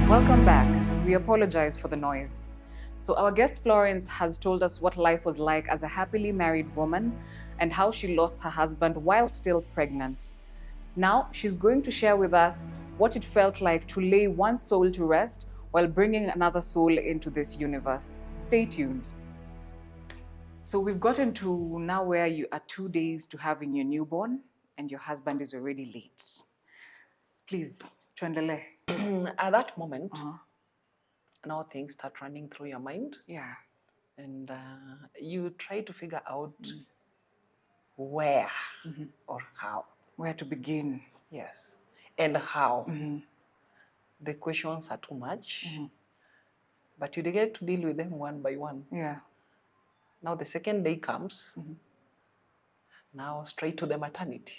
Welcome back. We apologize for the noise. So, our guest Florence has told us what life was like as a happily married woman and how she lost her husband while still pregnant. Now, she's going to share with us what it felt like to lay one soul to rest while bringing another soul into this universe. Stay tuned. So, we've gotten to now where you are 2 days to having your newborn and your husband is already late. Please, tuendele. At that moment, now things start running through your mind, Yeah. and you try to figure out where or how. Where to begin? Yes, and how. The questions are too much, but you get to deal with them one by one. Yeah. Now the second day comes, now straight to the maternity.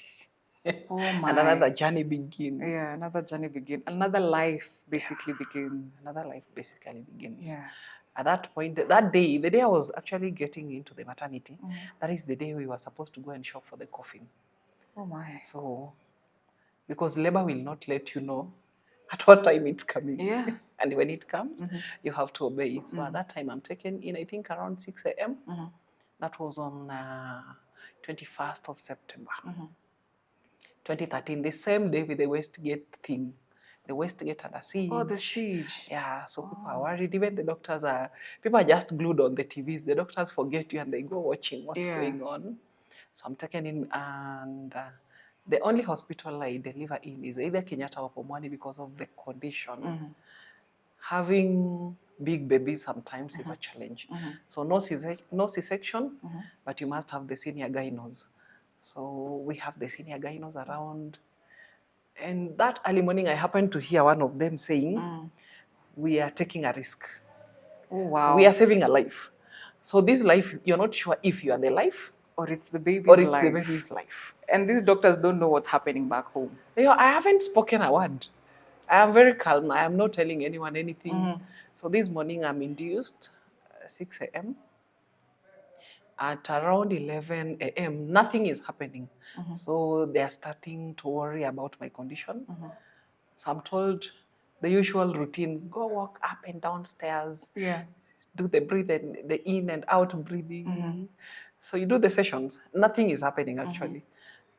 Oh And my. another journey begins. Yeah, another journey begins. Another life basically begins. Another life basically begins. Yeah. At that point, that day, the day I was actually getting into the maternity, that is the day we were supposed to go and shop for the coffin. Oh my. So, because labor will not let you know at what time it's coming. Yeah. And when it comes, you have to obey. So at that time, I'm taken in, I think, around 6 a.m. That was on 21st of September, 2013, the same day with the Westgate thing. The Westgate under siege. Oh, the siege. Yeah, so people are worried. Even the doctors people are just glued on the TVs. The doctors forget you and they go watching what's going on. So I'm taken in, and the only hospital I deliver in is either Kenyatta or Pumwani because of the condition. Having big babies sometimes is a challenge. So no C-section, but you must have the senior gynos. So we have the senior gynos around. And that early morning, I happened to hear one of them saying, we are taking a risk. Oh, wow. We are saving a life. So this life, you're not sure if you are the life Or it's the baby's or it's life. the baby's life. And these doctors don't know what's happening back home. You know, I haven't spoken a word. I am very calm. I am not telling anyone anything. So this morning I'm induced 6 a.m. At around 11 a.m., nothing is happening. So they are starting to worry about my condition. So I'm told the usual routine, go walk up and down stairs, do the breathing, the in and out breathing. So you do the sessions. Nothing is happening actually.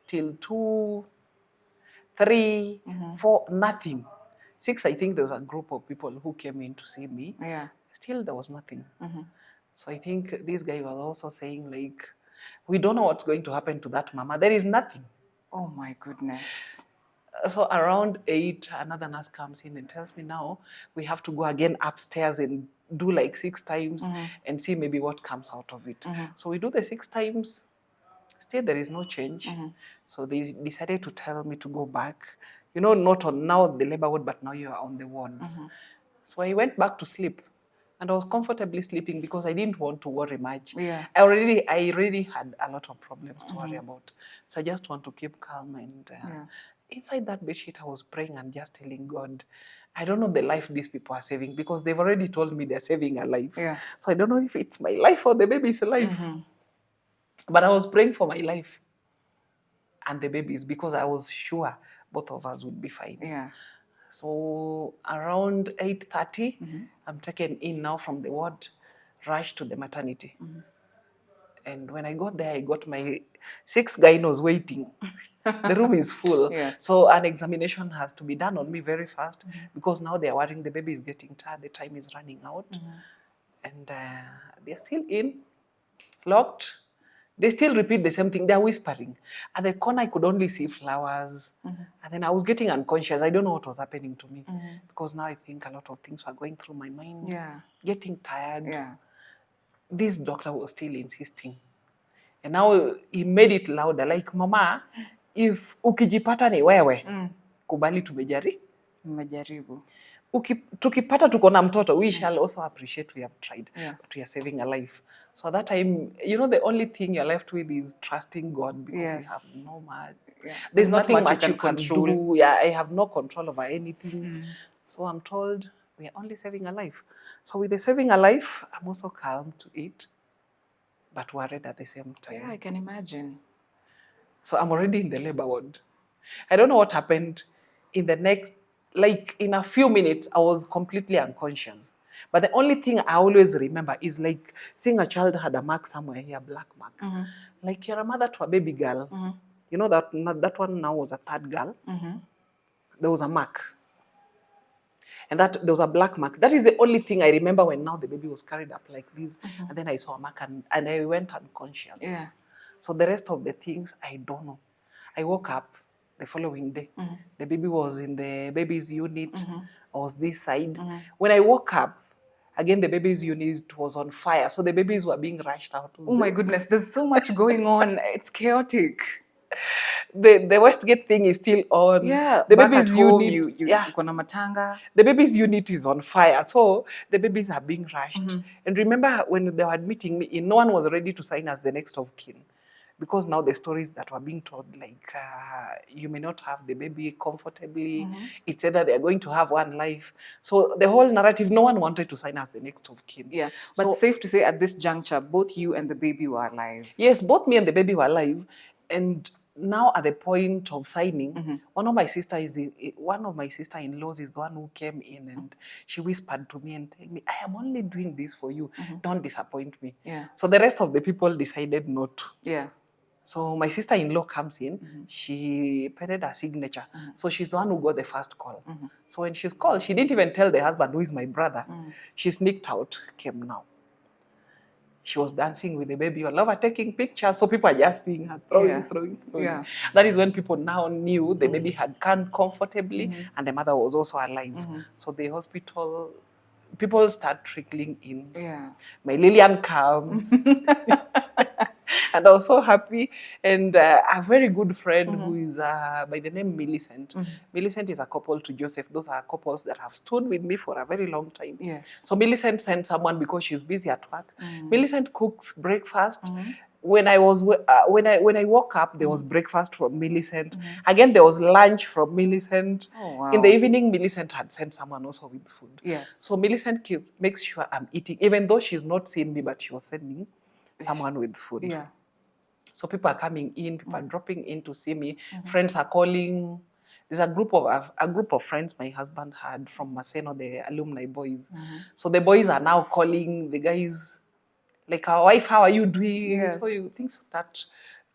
Till 2, 3, 4, nothing. 6, I think there was a group of people who came in to see me. Yeah. Still there was nothing. So I think this guy was also saying like, we don't know what's going to happen to that mama. There is nothing. Oh my goodness. So around 8, another nurse comes in and tells me now we have to go again upstairs and do like 6 times and see maybe what comes out of it. So we do the 6 times, still there is no change. So they decided to tell me to go back. You know, not on now the labor ward, but now you are on the wards. So I went back to sleep. And I was comfortably sleeping because I didn't want to worry much. Yeah. I already had a lot of problems to worry about. So I just want to keep calm. And inside that bedsheet, I was praying and just telling God, I don't know the life these people are saving because they've already told me they're saving a life. Yeah. So I don't know if it's my life or the baby's life. But I was praying for my life and the baby's because I was sure both of us would be fine. Yeah. So around 8:30, I'm taken in now from the ward, rushed to the maternity. And when I got there, I got my 6 gynos waiting. The room is full. Yes. So an examination has to be done on me very fast because now they're worrying the baby is getting tired, the time is running out. And they're still in, locked. They still repeat the same thing. They're whispering. At the corner, I could only see flowers. And then I was getting unconscious. I don't know what was happening to me. Because now I think a lot of things were going through my mind. Yeah. Getting tired. Yeah. This doctor was still insisting. And now he made it louder. Like, Mama, if ukijipata ni wewe, kubali Mmejaribu. Tukipata tuko na mtoto, we shall also appreciate we have tried. But we are saving a life. So at that time, you know, the only thing you're left with is trusting God because you have no much. There's nothing much you can do. Yeah, I have no control over anything. So I'm told we are only saving a life. So with the saving a life, I'm also calm to it, but worried at the same time. Yeah, I can imagine. So I'm already in the labor ward. I don't know what happened in the next like in a few minutes, I was completely unconscious. But the only thing I always remember is like seeing a child had a mark somewhere here, black mark. Like you're a mother to a baby girl. You know that one now was a third girl. There was a mark. And that there was a black mark. That is the only thing I remember when now the baby was carried up like this. And then I saw a mark and I went unconscious. Yeah. So the rest of the things, I don't know. I woke up the following day. The baby was in the baby's unit. I was this side. When I woke up, again, the baby's unit was on fire. So the babies were being rushed out. Oh my goodness, there's so much going on. It's chaotic. The Westgate thing is still on. Yeah, The back baby's at home, unit, you gonna matanga. the baby's unit is on fire. So the babies are being rushed. And remember when they were admitting me, no one was ready to sign as the next of kin. Because now the stories that were being told, like, you may not have the baby comfortably. It's either they're going to have one life. So the whole narrative, no one wanted to sign as the next of kin. Yeah, but So, safe to say at this juncture, both you and the baby were alive. yes, both me and the baby were alive. And now at the point of signing, one of my sister-in-laws is the one who came in and she whispered to me and told me, I am only doing this for you. Don't disappoint me. Yeah. So the rest of the people decided not to. Yeah. So my sister-in-law comes in, she painted her signature. So she's the one who got the first call. So when she's called, she didn't even tell the husband, who is my brother. She sneaked out, came now. She was dancing with the baby all over, taking pictures. So people are just seeing her throwing. Yeah. That is when people now knew the baby had come comfortably and the mother was also alive. So the hospital, people start trickling in. Yeah. My Lillian comes. And I was so happy. And a very good friend who is by the name Millicent. Millicent is a couple to Joseph. Those are couples that have stood with me for a very long time. Yes. So Millicent sent someone because she's busy at work. Millicent cooks breakfast. When I woke up, there was breakfast from Millicent. Again, there was lunch from Millicent. Oh, wow. In the evening, Millicent had sent someone also with food. Yes. So Millicent makes sure I'm eating, even though she's not seen me, but she was sending someone with food. Yeah. So people are coming in, people are dropping in to see me. Friends are calling. There's a group of friends my husband had from Maseno, the alumni boys. So the boys are now calling the guys, like, our wife, how are you doing? Yes. So things start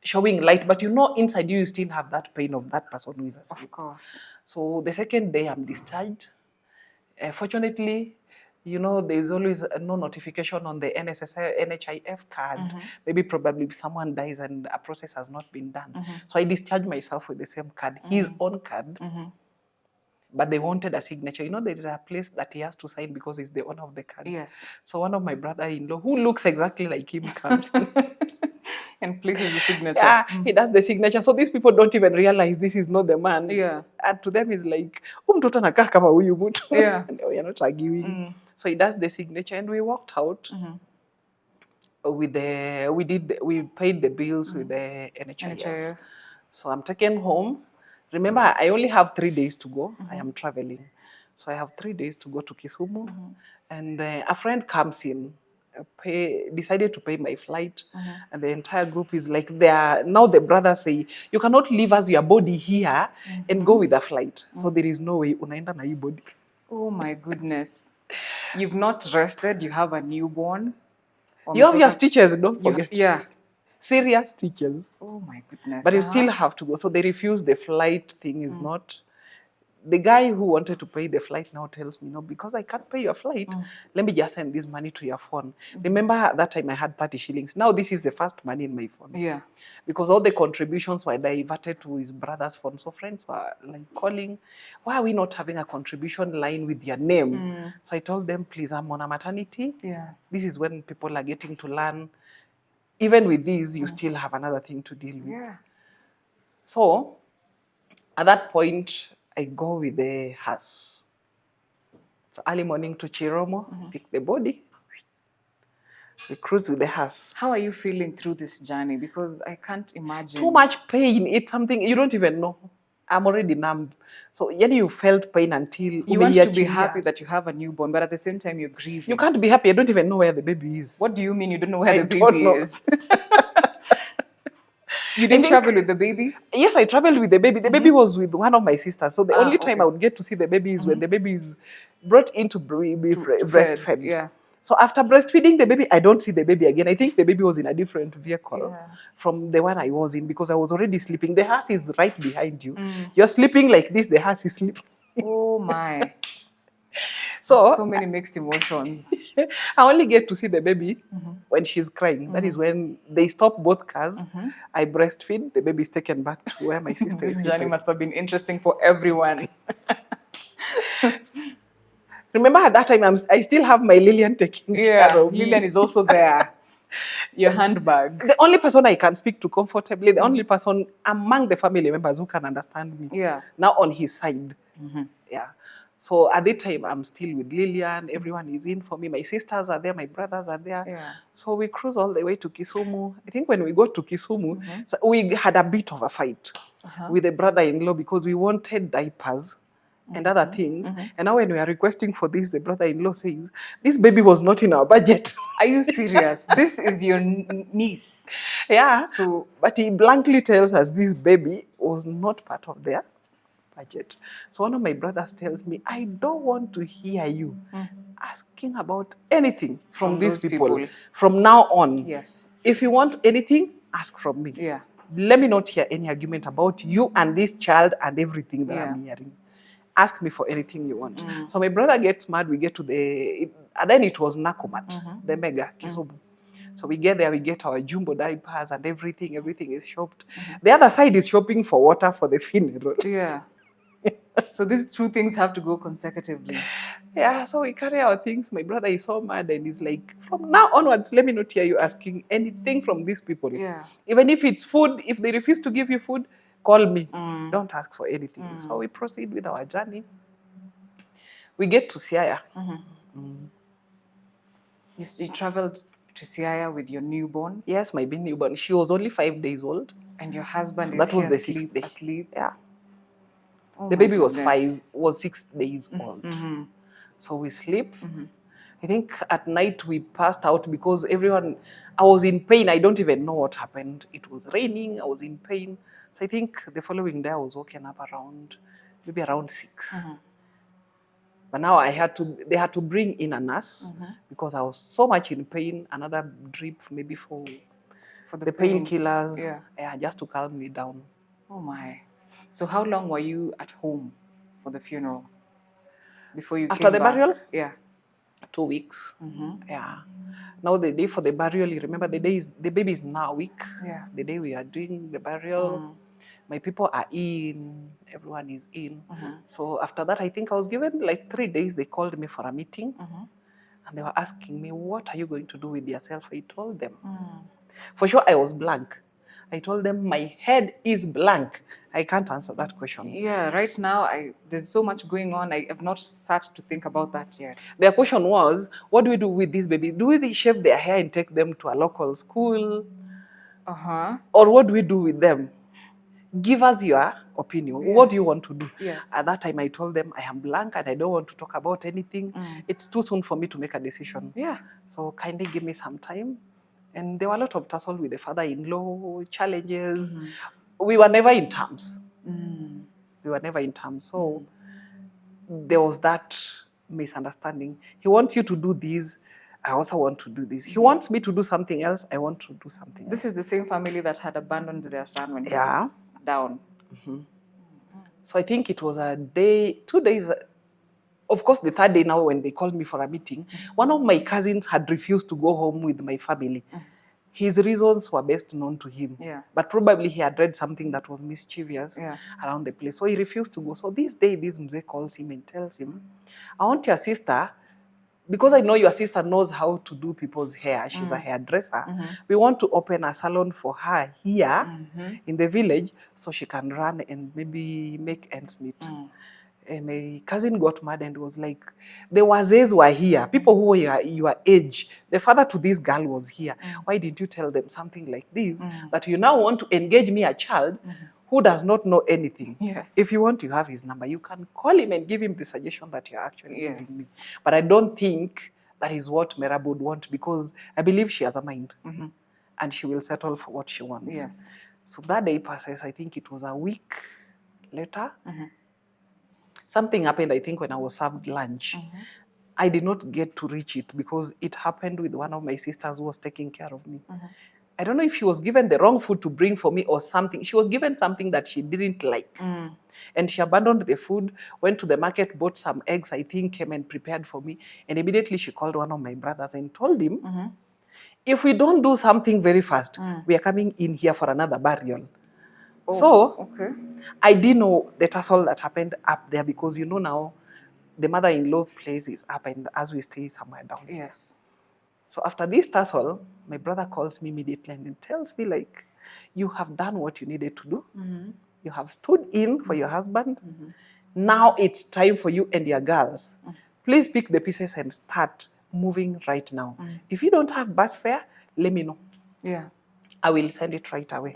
showing light, but you know inside you still have that pain of that person who is asleep. Of course. So the second day I'm discharged. Fortunately, you know, there's always no notification on the NHIF card. Maybe probably if someone dies and a process has not been done. So I discharged myself with the same card, his own card. But they wanted a signature. You know, there's a place that he has to sign because he's the owner of the card. Yes. So one of my brother-in-law, who looks exactly like him, comes and places the signature. Yeah, he does the signature. So these people don't even realize this is not the man. Yeah. And to them, it's like, mtoto anakaa kama huyu mtu. Yeah. And we are not arguing. So he does the signature and we walked out with we paid the bills with the NHIF. So I'm taken home. Remember, I only have 3 days to go. I am traveling. So I have 3 days to go to Kisumu. And a friend comes in, decided to pay my flight. And the entire group is like, now the brothers say, you cannot leave us your body here and go with a flight. So there is no way unaenda na hii body. Oh my goodness. You've not rested, you have a newborn. You have your stitches, don't forget. Yeah. Serious stitches. Oh my goodness. But you still have to go. So they refuse the flight thing is not. The guy who wanted to pay the flight now tells me, no, because I can't pay your flight, let me just send this money to your phone. Remember at that time I had 30 shillings. Now this is the first money in my phone. Yeah. Because all the contributions were diverted to his brother's phone. So friends were like calling, why are we not having a contribution line with your name? So I told them, please, I'm on a maternity. Yeah. This is when people are getting to learn. Even with these, you still have another thing to deal with. Yeah. So at that point, I go with the hearse. So early morning to Chiromo, pick the body. We cruise with the hearse. How are you feeling through this journey? Because I can't imagine. Too much pain. It's something you don't even know. I'm already numb. So you felt pain until you want to be happy that you have a newborn, but at the same time you're grieving. You can't be happy. I don't even know where the baby is. What do you mean you don't know where the baby is? You didn't travel with the baby? Yes, I traveled with the baby. The baby was with one of my sisters. So the only time Okay. I would get to see the baby is when the baby is brought in to be To fed, breastfed. yeah. So after breastfeeding the baby, I don't see the baby again. I think the baby was in a different vehicle Yeah. from the one I was in because I was already sleeping. The house is right behind you. You're sleeping like this, the house is sleeping. Oh my. So So many mixed emotions. I only get to see the baby when she's crying. That is when they stop both cars. I breastfeed, the baby is taken back to where my sister is This journey seated. must have been interesting for everyone. Remember at that time, I still have my Lillian taking care Yeah, of me. Lillian is also there. Your handbag. The only person I can speak to comfortably, the only person among the family members who can understand me. Yeah. Now on his side. Yeah. So at that time, I'm still with Lillian. Everyone is in for me. My sisters are there. My brothers are there. Yeah. So we cruise all the way to Kisumu. I think when we got to Kisumu, so we had a bit of a fight with the brother-in-law because we wanted diapers and other things. And now when we are requesting for this, the brother-in-law says, this baby was not in our budget. Are you serious? This is your niece. Yeah. So, but he blankly tells us this baby was not part of their budget. So one of my brothers tells me, I don't want to hear you asking about anything from these those people from now on. Yes. If you want anything, ask from me. Yeah. Let me not hear any argument about you and this child and everything that I'm hearing. Ask me for anything you want. So my brother gets mad. We get to and then it was Nakumat, the mega Kisumu. So we get there, we get our jumbo diapers and everything. Everything is shopped. The other side is shopping for water for the funeral. Yeah. So these two things have to go consecutively. Yeah, so we carry our things. My brother is so mad and he's like, from now onwards, let me not hear you asking anything from these people. Yeah. Even if it's food, if they refuse to give you food, call me. Don't ask for anything. So we proceed with our journey. We get to Siaya. You traveled to Siaya with your newborn? Yes, my baby newborn. She was only 5 days old. And your husband So is that was here the 6th day. asleep? Yeah. Oh The my baby was goodness. 6 days old. So we sleep. I think at night we passed out because I was in pain. I don't even know what happened. It was raining. I was in pain. So I think the following day I was woken up maybe around 6. But now they had to bring in a nurse because I was so much in pain. Another drip maybe for the painkillers. Yeah, just to calm me down. Oh my. So how long were you at home for the funeral? Before you After came the back? burial? Yeah. 2 weeks. Yeah. Now the day for the burial, you remember the baby is now a week. Yeah. The day we are doing the burial, my people are in, everyone is in. So after that, I think I was given like 3 days. They called me for a meeting and they were asking me, what are you going to do with yourself? I told them. For sure, I was blank. I told them my head is blank. I can't answer that question. Yeah, right now there's so much going on. I have not sat to think about that yet. Their question was, what do we do with this baby? Do we shave their hair and take them to a local school? Or what do we do with them? Give us your opinion. Yes. What do you want to do? Yes. At that time, I told them I am blank and I don't want to talk about anything. It's too soon for me to make a decision. Yeah. So kindly give me some time. And there were a lot of tussle with the father-in-law, challenges. We were never in terms. We were never in terms. So there was that misunderstanding. He wants you to do this. I also want to do this. He wants me to do something else. I want to do something else. This is the same family that had abandoned their son when he was down. So I think it was 2 days. Of course, the third day now when they called me for a meeting, one of my cousins had refused to go home with my family. His reasons were best known to him. Yeah. But probably he had read something that was mischievous around the place. So he refused to go. So this day, this mzee calls him and tells him, I want your sister, because I know your sister knows how to do people's hair. She's a hairdresser. We want to open a salon for her here in the village so she can run and maybe make ends meet. And my cousin got mad and was like, the wazees were here, people who were your age. The father to this girl was here. Why didn't you tell them something like this? That you now want to engage me, a child who does not know anything. Yes. If you want to have his number, you can call him and give him the suggestion that you're actually giving me. But I don't think that is what Merab would want, because I believe she has a mind and she will settle for what she wants. Yes. So that day passes, I think it was a week later. Something happened, I think, when I was served lunch. I did not get to reach it because it happened with one of my sisters who was taking care of me. I don't know if she was given the wrong food to bring for me or something. She was given something that she didn't like. And she abandoned the food, went to the market, bought some eggs, I think, came and prepared for me. And immediately she called one of my brothers and told him, if we don't do something very fast, we are coming in here for another burial. So I didn't know the tussle that happened up there because you know now the mother-in-law place is up and as we stay somewhere down. Yes. So after this tussle, my brother calls me immediately and tells me like, you have done what you needed to do. You have stood in for your husband. Now it's time for you and your girls. Please pick the pieces and start moving right now. If you don't have bus fare, let me know. Yeah. I will send it right away.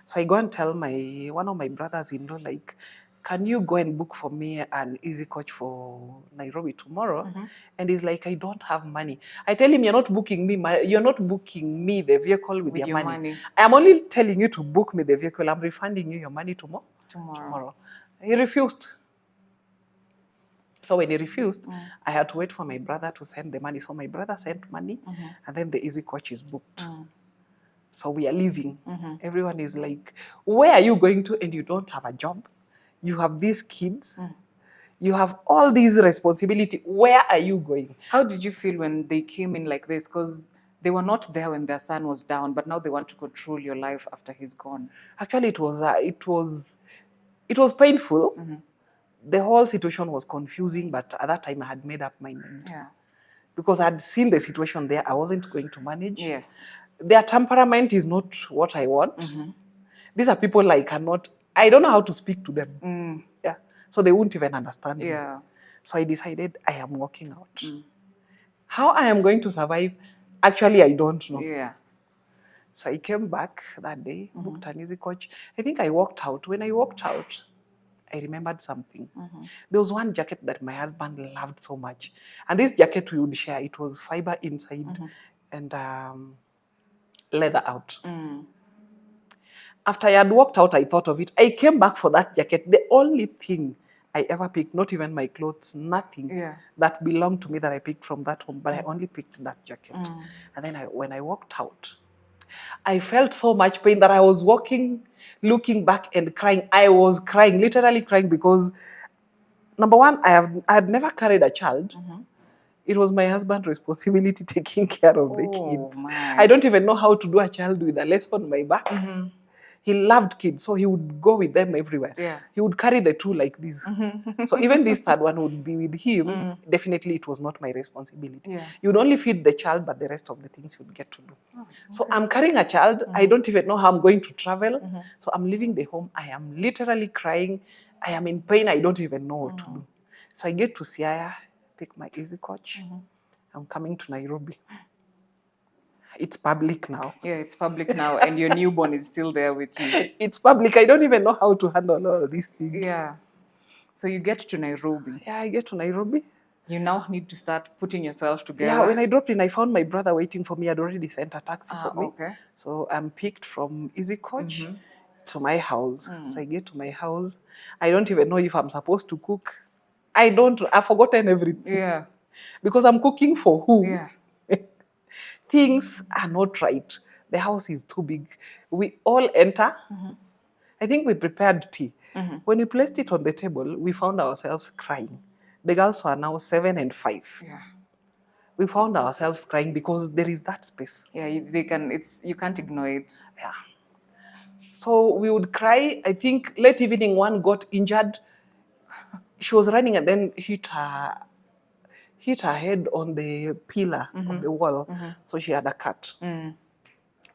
So I go and tell one of my brothers-in-law, like, can you go and book for me an easy coach for Nairobi tomorrow? And he's like, I don't have money. I tell him, you're not booking me the vehicle with your money. I'm only telling you to book me the vehicle. I'm refunding you your money tomorrow. He refused. So when he refused, I had to wait for my brother to send the money. So my brother sent money, and then the easy coach is booked. So we are leaving. Everyone is like, where are you going to? And you don't have a job. You have these kids. You have all these responsibility. Where are you going? How did you feel when they came in like this? Because they were not there when their son was down, but now they want to control your life after he's gone. Actually, it was painful. The whole situation was confusing, but at that time I had made up my mind. Yeah. Because I had seen the situation there. I wasn't going to manage. Yes. Their temperament is not what I want. These are people I don't know how to speak to them. Yeah. So they won't even understand me. Yeah. So I decided I am walking out. How I am going to survive, actually, I don't know. Yeah. So I came back that day, booked an easy coach. I think I walked out. When I walked out, I remembered something. There was one jacket that my husband loved so much. And this jacket we would share. It was fiber inside and leather out. After I had walked out, I thought of it. I came back for that jacket. The only thing I ever picked, not even my clothes, nothing that belonged to me that I picked from that home, but I only picked that jacket. And then when I walked out, I felt so much pain that I was walking, looking back and crying. I was crying, literally crying, because number one, I had never carried a child. It was my husband's responsibility taking care of the kids. I don't even know how to do a child with a lesson on my back. He loved kids, so he would go with them everywhere. Yeah. He would carry the two like this. So even this third one would be with him. Definitely it was not my responsibility. Yeah. You would only feed the child, but the rest of the things you would get to do. So I'm carrying a child. I don't even know how I'm going to travel. So I'm leaving the home. I am literally crying. I am in pain. I don't even know what to do. So I get to Siaya, pick my easy coach. I'm coming to Nairobi. It's public now. Yeah, it's public now, and your newborn is still there with you. It's public. I don't even know how to handle all of these things. Yeah. So you get to Nairobi. Yeah, I get to Nairobi. You now need to start putting yourself together. Yeah, when I dropped in, I found my brother waiting for me. I'd already sent a taxi for me. Okay. So I'm picked from Easy Coach to my house. So I get to my house. I don't even know if I'm supposed to cook. I've forgotten everything. Yeah. Because I'm cooking for who? Yeah. Things are not right. The house is too big. We all enter. I think we prepared tea. When we placed it on the table, we found ourselves crying. The girls were now 7 and 5. Yeah. We found ourselves crying because there is that space. Yeah, you can't ignore it. Yeah. So we would cry. I think late evening, one got injured. She was running and then hit her head on the pillar of the wall. So she had a cut.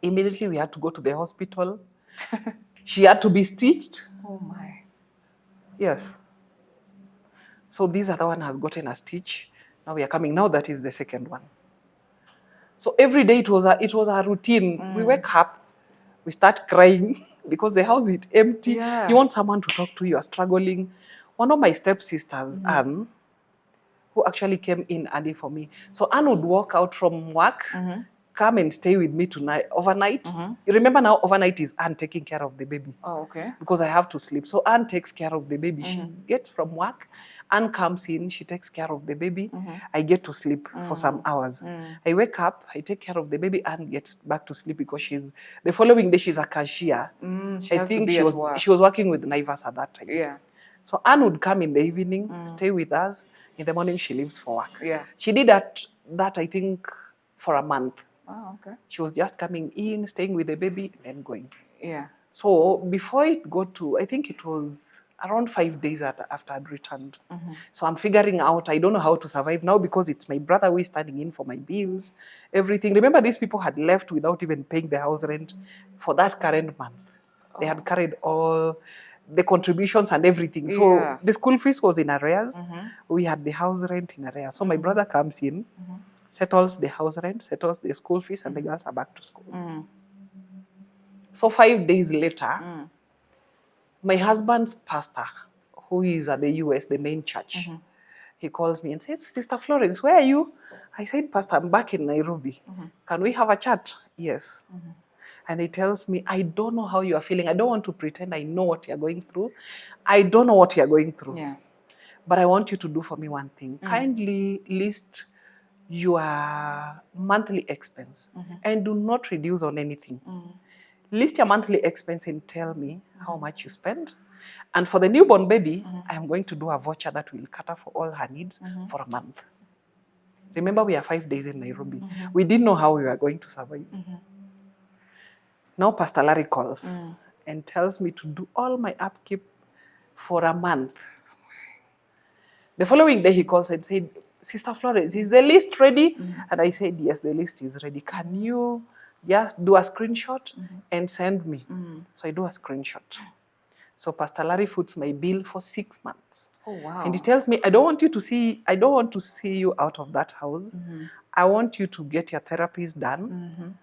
Immediately we had to go to the hospital. She had to be stitched. Oh my. Yes. So this other one has gotten a stitch. Now we are coming. Now that is the second one. So every day it was a routine. We wake up, we start crying because the house is empty. Yeah. You want someone to talk to, you are struggling. One of my stepsisters, Anne, who actually came in early for me. So Anne would walk out from work, come and stay with me tonight, overnight. You remember now, overnight is Anne taking care of the baby. Oh, okay. Because I have to sleep. So Anne takes care of the baby. She gets from work. Anne comes in. She takes care of the baby. I get to sleep for some hours. I wake up. I take care of the baby. Anne gets back to sleep because the following day she's a cashier. She has to be at work. She was working with Naivas at that time. Yeah. So Anne would come in the evening, stay with us. In the morning, she leaves for work. Yeah. She did that I think, for a month. Oh, okay. She was just coming in, staying with the baby, and then going. Yeah. So before it got to, I think it was around 5 days after I'd returned. So I'm figuring out, I don't know how to survive now because it's my brother who is standing in for my bills, everything. Remember, these people had left without even paying the house rent for that current month. They had carried all the contributions and everything. So the school fees was in arrears. We had the house rent in arrears. So my brother comes in, settles the house rent, settles the school fees, and the girls are back to school. So 5 days later, my husband's pastor, who is at the US, the main church, he calls me and says, Sister Florence, where are you? I said, Pastor, I'm back in Nairobi. Can we have a chat? Yes. And he tells me, I don't know how you are feeling. I don't want to pretend I know what you're going through. I don't know what you're going through. Yeah. But I want you to do for me one thing. Kindly list your monthly expense and do not reduce on anything. List your monthly expense and tell me how much you spend. And for the newborn baby, I'm going to do a voucher that will cater for all her needs for a month. Remember, we are 5 days in Nairobi. We didn't know how we were going to survive. Now Pastor Larry calls and tells me to do all my upkeep for a month. The following day he calls and said, Sister Florence, is the list ready? And I said, yes, the list is ready. Can you just do a screenshot and send me? So I do a screenshot. So Pastor Larry foots my bill for 6 months. Oh, wow. And he tells me, I don't want to see you out of that house. I want you to get your therapies done.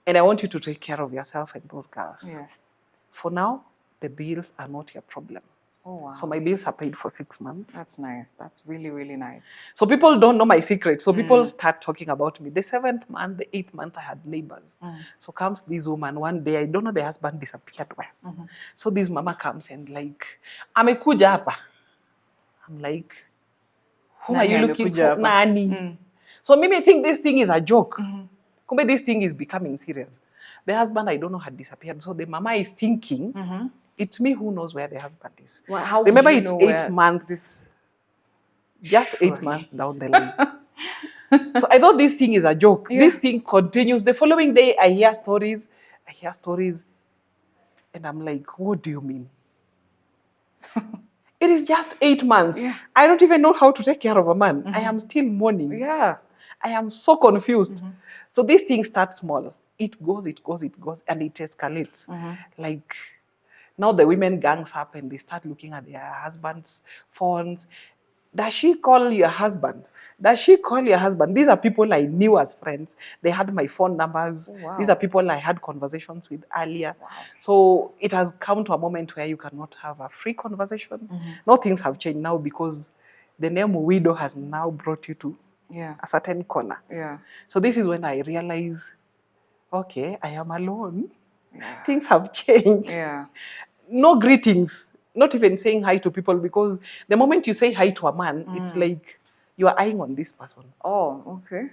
And I want you to take care of yourself and those girls. Yes. For now, the bills are not your problem. Oh, wow. So my bills are paid for 6 months. That's nice. That's really, really nice. So people don't know my secret. So people start talking about me. The 7th month, the 8th month, I had neighbors. So comes this woman one day, I don't know, the husband disappeared where. So this mama comes and like, amekuja hapa. I'm like, who are you looking for? Nani. So Mimi think this thing is a joke. Kumbe this thing is becoming serious. The husband, I don't know, had disappeared. So the mama is thinking, it's me who knows where the husband is. Well, how remember, would you it's know 8 months, just 8 months down the line. So I thought this thing is a joke. This thing continues. The following day, I hear stories, and I'm like, what do you mean? It is just 8 months. I don't even know how to take care of a man. I am still mourning. Yeah. I am so confused. So this thing starts small. It goes, and it escalates. Like, now the women gangs up and they start looking at their husbands' phones. Does she call your husband? Does she call your husband? These are people I knew as friends. They had my phone numbers. Oh, wow. These are people I had conversations with earlier. Wow. So it has come to a moment where you cannot have a free conversation. No, things have changed now because the name widow has now brought you to a certain corner. So this is when I realize, okay, I am alone. Things have changed. No greetings, not even saying hi to people, because the moment you say hi to a man, it's like you are eyeing on this person. Oh, okay.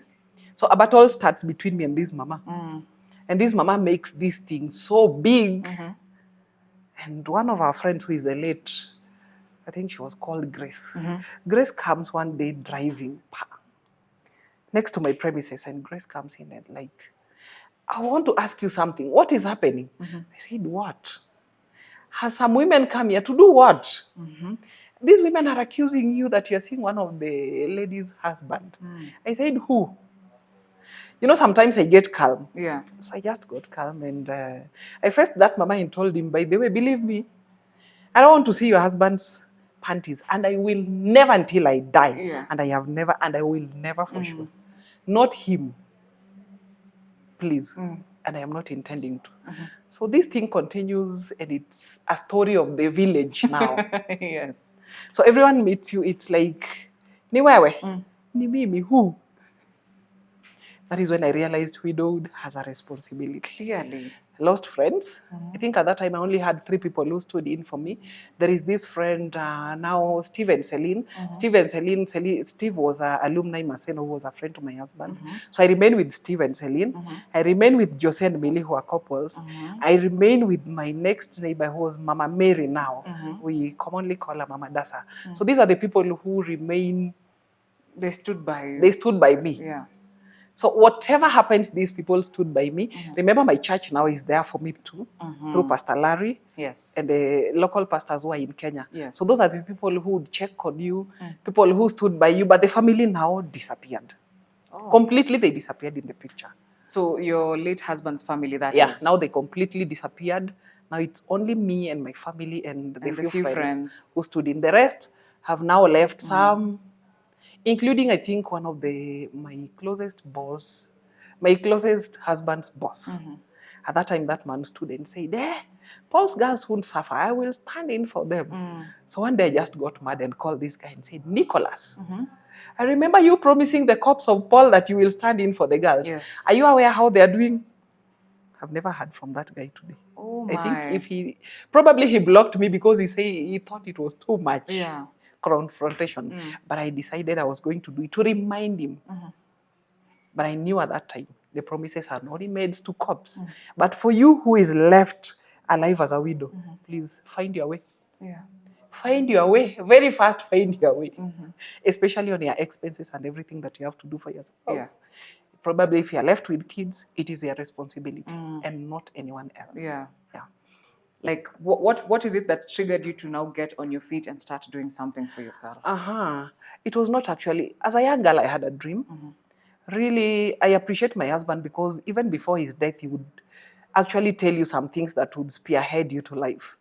So a battle starts between me and this mama. And this mama makes this thing so big. And one of our friends who is a late, I think she was called Grace. Grace comes one day driving next to my premises, and Grace comes in and like, I want to ask you something. What is happening? I said, what? Has some women come here to do what? These women are accusing you that you're seeing one of the ladies' husband. I said, who? You know, sometimes I get calm. So I just got calm, and I faced that mama and told him, by the way, believe me, I don't want to see your husband's panties, and I will never until I die. And I have never, and I will never for sure. Not him. Please. And I am not intending to. So this thing continues, and it's a story of the village now. So everyone meets you, it's like, ni wewe? Ni mimi, who? That is when I realized widowed has a responsibility. Clearly. Lost friends. I think at that time I only had 3 people who stood in for me. There is this friend now, Steve and Celine. Steve was an alumni Maseno who was a friend to my husband. So I remained with Steve and Celine. I remained with Jose and Millie who are couples. I remained with my next neighbor who was Mama Mary now. We commonly call her Mama Dasa. So these are the people who remain. They stood by you. They stood by me. Yeah. So whatever happens, these people stood by me. Remember, my church now is there for me too, through Pastor Larry. Yes. And the local pastors who are in Kenya. Yes. So those are the people who would check on you, people who stood by you, but the family now disappeared. Completely, they disappeared in the picture. So your late husband's family, that is? Yeah, now they completely disappeared. Now it's only me and my family and the few friends who stood in. The rest have now left, some, including, I think, one of my closest husband's boss. At that time, that man stood and said, Paul's girls won't suffer. I will stand in for them. So one day I just got mad and called this guy and said, Nicholas, I remember you promising the corpse of Paul that you will stand in for the girls. Yes. Are you aware how they are doing? I've never heard from that guy today. Oh my. I think probably he blocked me because he thought it was too much. Yeah. Confrontation. But I decided I was going to do it to remind him. But I knew at that time the promises are not made to corpse. But for you who is left alive as a widow, please find your way. Yeah. Find your way. Very fast, find your way. Especially on your expenses and everything that you have to do for yourself. Yeah. Probably if you're left with kids, it is your responsibility and not anyone else. Yeah. Yeah. Like, what is it that triggered you to now get on your feet and start doing something for yourself? It was not actually. As a young girl, I had a dream. Really, I appreciate my husband because even before his death, he would actually tell you some things that would spearhead you to life.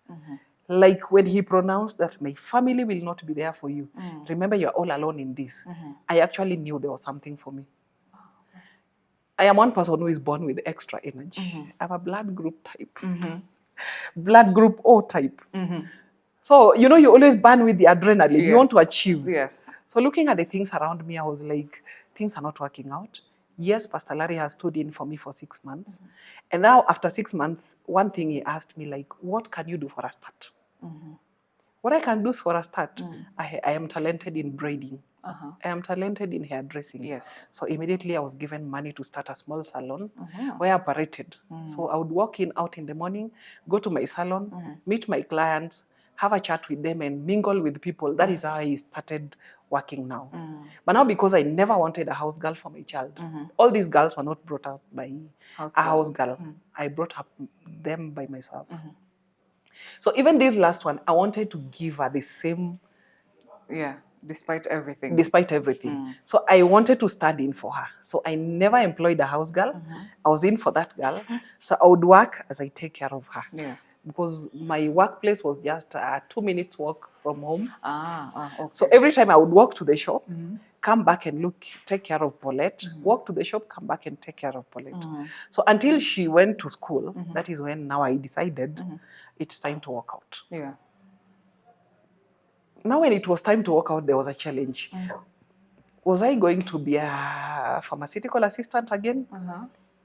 Like when he pronounced that my family will not be there for you. Remember, you're all alone in this. I actually knew there was something for me. I am one person who is born with extra energy. I'm a blood group type. Blood group O type. So, you always burn with the adrenaline. Yes. You want to achieve. Yes. So looking at the things around me, I was like, things are not working out. Yes, Pastor Larry has stood in for me for 6 months. And now after 6 months, one thing he asked me, like, what can you do for a start? What I can do for a start, I am talented in braiding. I am talented in hairdressing. Yes. So immediately I was given money to start a small salon where I operated. So I would walk out in the morning, go to my salon, meet my clients, have a chat with them and mingle with people. That is how I started working now. But now because I never wanted a house girl for my child, all these girls were not brought up by a house girl. I brought up them by myself. So even this last one, I wanted to give her the same. Yeah, despite everything. Despite everything. So I wanted to stand in for her. So I never employed a house girl. I was in for that girl. So I would work as I take care of her. Yeah. Because my workplace was just a 2 minutes walk from home. Okay. So every time I would walk to the shop, come back and take care of Paulette, walk to the shop, come back and take care of Paulette. So until she went to school, that is when now I decided it's time to walk out. Yeah. Now when it was time to walk out, there was a challenge. Was I going to be a pharmaceutical assistant again?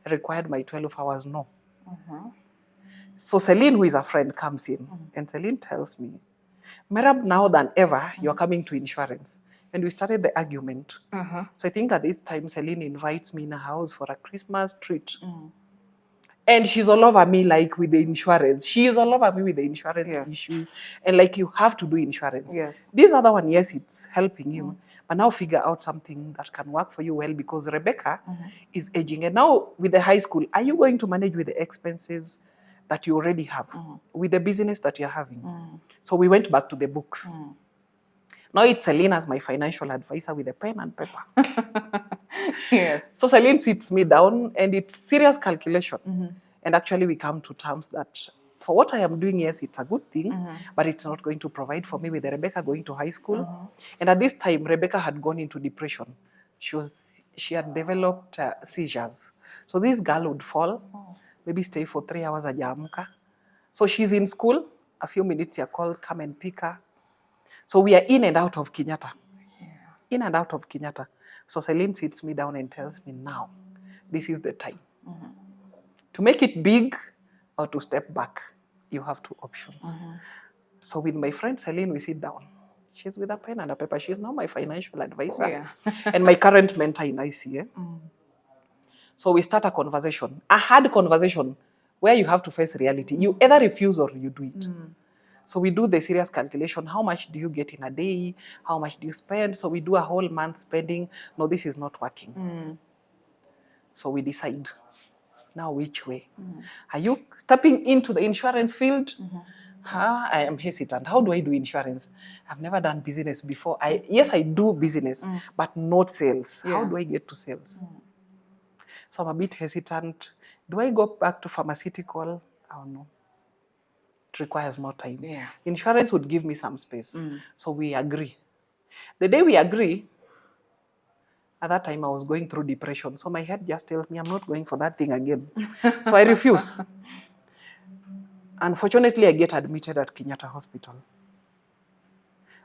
I required my 12 hours, no. So Celine, who is a friend, comes in and Celine tells me, Merab, now than ever, you're coming to insurance. And we started the argument. So I think at this time, Celine invites me in a house for a Christmas treat. And she's all over me like with the insurance. She is all over me with the insurance issue. And like, you have to do insurance. Yes. This other one, yes, it's helping you. But now figure out something that can work for you well because Rebecca is aging. And now with the high school, are you going to manage with the expenses that you already have, with the business that you're having? So we went back to the books. Now it's Celine as my financial advisor with a pen and paper. Yes. So Celine sits me down and it's serious calculation. And actually we come to terms that for what I am doing, yes, it's a good thing, but it's not going to provide for me with Rebecca going to high school. And at this time, Rebecca had gone into depression. She had developed seizures. So this girl would fall, maybe stay for 3 hours hajaamka. So she's in school, a few minutes you're called, come and pick her. So we are in and out of Kenyatta. In and out of Kenyatta. So Celine sits me down and tells me, now, this is the time. To make it big or to step back, you have two options. So with my friend Celine, we sit down. She's with a pen and a paper. She's now my financial advisor and my current mentor in ICA. So we start a conversation, a hard conversation where you have to face reality. You either refuse or you do it. So we do the serious calculation. How much do you get in a day? How much do you spend? So we do a whole month spending. No, this is not working. So we decide now which way. Are you stepping into the insurance field? I am hesitant. How do I do insurance? I've never done business before. Yes, I do business, but not sales. How do I get to sales? So I'm a bit hesitant. Do I go back to pharmaceutical? I don't know. It requires more time. Insurance would give me some space. So we agree. The day we agree, at that time I was going through depression. So my head just tells me I'm not going for that thing again. So I refuse. Unfortunately, I get admitted at Kenyatta Hospital.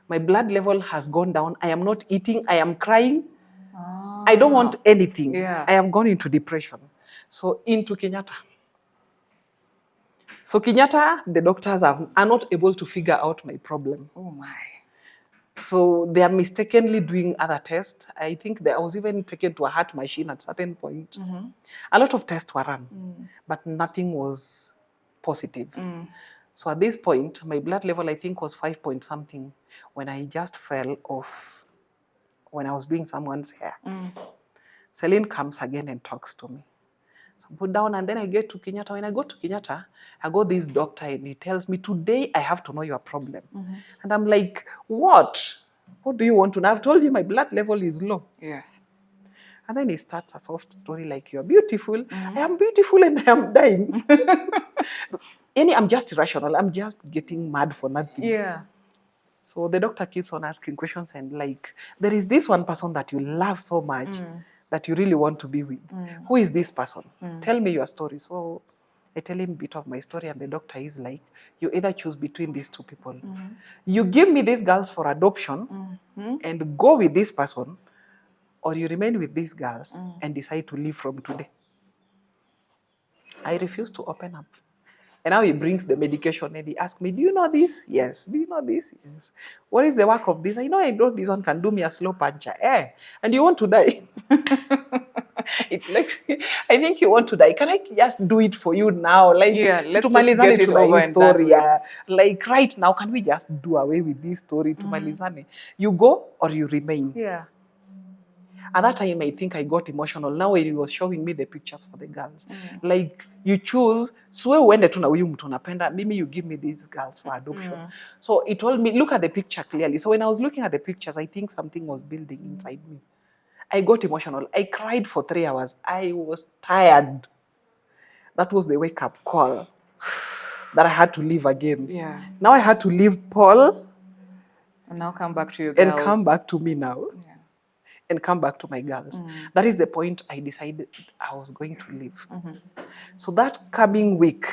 My blood level has gone down. I am not eating. I am crying. I don't want anything. I have gone into depression. So into Kenyatta. So Kenyatta, the doctors are not able to figure out my problem. Oh my. So they are mistakenly doing other tests. I think I was even taken to a heart machine at a certain point. A lot of tests were run, but nothing was positive. So at this point, my blood level, I think, was 5 point something when I just fell off when I was doing someone's hair. Celine comes again and talks to me. So I put down, and then I get to Kenyatta. When I go to Kenyatta, I go this doctor and he tells me, today I have to know your problem. And I'm like, what? What do you want to know? I've told you my blood level is low. Yes. And then he starts a soft story like, you're beautiful. I am beautiful and I am dying. I'm just irrational. I'm just getting mad for nothing. Yeah. So the doctor keeps on asking questions and like, there is this one person that you love so much that you really want to be with. Who is this person? Tell me your story. So I tell him a bit of my story and the doctor is like, you either choose between these two people. You give me these girls for adoption and go with this person, or you remain with these girls and decide to leave from today. I refuse to open up. And now he brings the medication and he asks me, do you know this? Yes. Do you know this? Yes. What is the work of this? I know this one can do me a slow puncher. And you want to die? It makes me, I think you want to die. Can I just do it for you now? Like, let's just get it over and done with. Like right now, can we just do away with this story? You go or you remain. Yeah. At that time, I think I got emotional. Now when he was showing me the pictures for the girls, like you choose, so uende tu na huyu mtu unapenda, mimi you give me these girls for adoption. So it told me, look at the picture clearly. So when I was looking at the pictures, I think something was building inside me. I got emotional. I cried for 3 hours. I was tired. That was the wake-up call that I had to leave again. Yeah. Now I had to leave Paul. And now come back to your girls. And come back to me now. Yeah. And come back to my girls. That is the point I decided I was going to leave. So that coming week,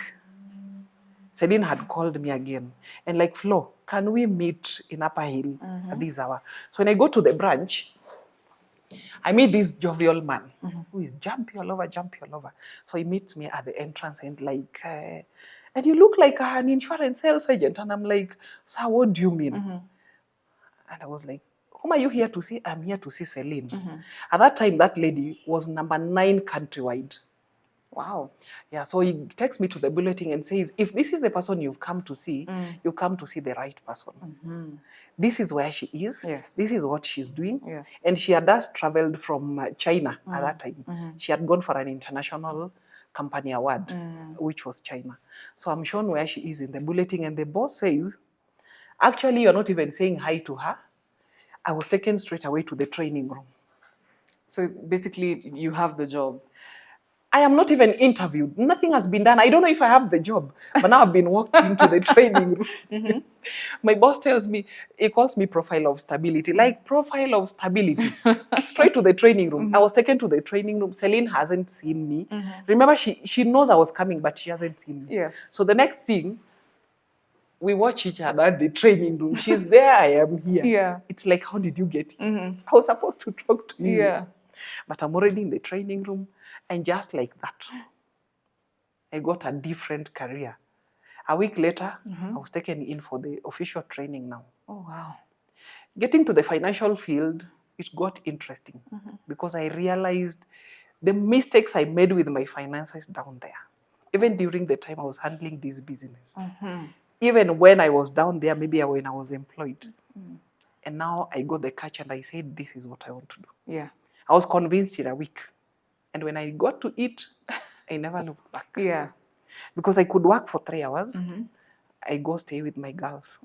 Celine had called me again. And like, Flo, can we meet in Upper Hill at this hour? So when I go to the branch, I meet this jovial man who is jumpy all over. So he meets me at the entrance and like, and you look like an insurance sales agent. And I'm like, sir, what do you mean? And I was like, whom are you here to see? I'm here to see Celine. At that time, that lady was number 9 countrywide. Wow. Yeah, so he takes me to the bulletin and says, if this is the person you've come to see, you come to see the right person. This is where she is. Yes. This is what she's doing. Yes. And she had just traveled from China at that time. She had gone for an international company award, which was China. So I'm shown where she is in the bulletin, and the boss says, actually, you're not even saying hi to her. I was taken straight away to the training room. So basically, you have the job. I am not even interviewed. Nothing has been done. I don't know if I have the job, but now I've been walked into the training room. My boss tells me, he calls me profile of stability. Like, profile of stability. Straight to the training room. I was taken to the training room. Celine hasn't seen me. Remember, she knows I was coming, but she hasn't seen me. Yes. So the next thing, we watch each other at the training room. She's there, I am here. Yeah. It's like, how did you get here? I was supposed to talk to you. Yeah. But I'm already in the training room. And just like that, I got a different career. A week later, I was taken in for the official training now. Oh, wow. Getting to the financial field, it got interesting because I realized the mistakes I made with my finances down there, even during the time I was handling this business. Even when I was down there, maybe when I was employed. And now I got the catch and I said, this is what I want to do. Yeah. I was convinced in a week. And when I got to it, I never looked back. Yeah. Because I could work for 3 hours. I go stay with my girls.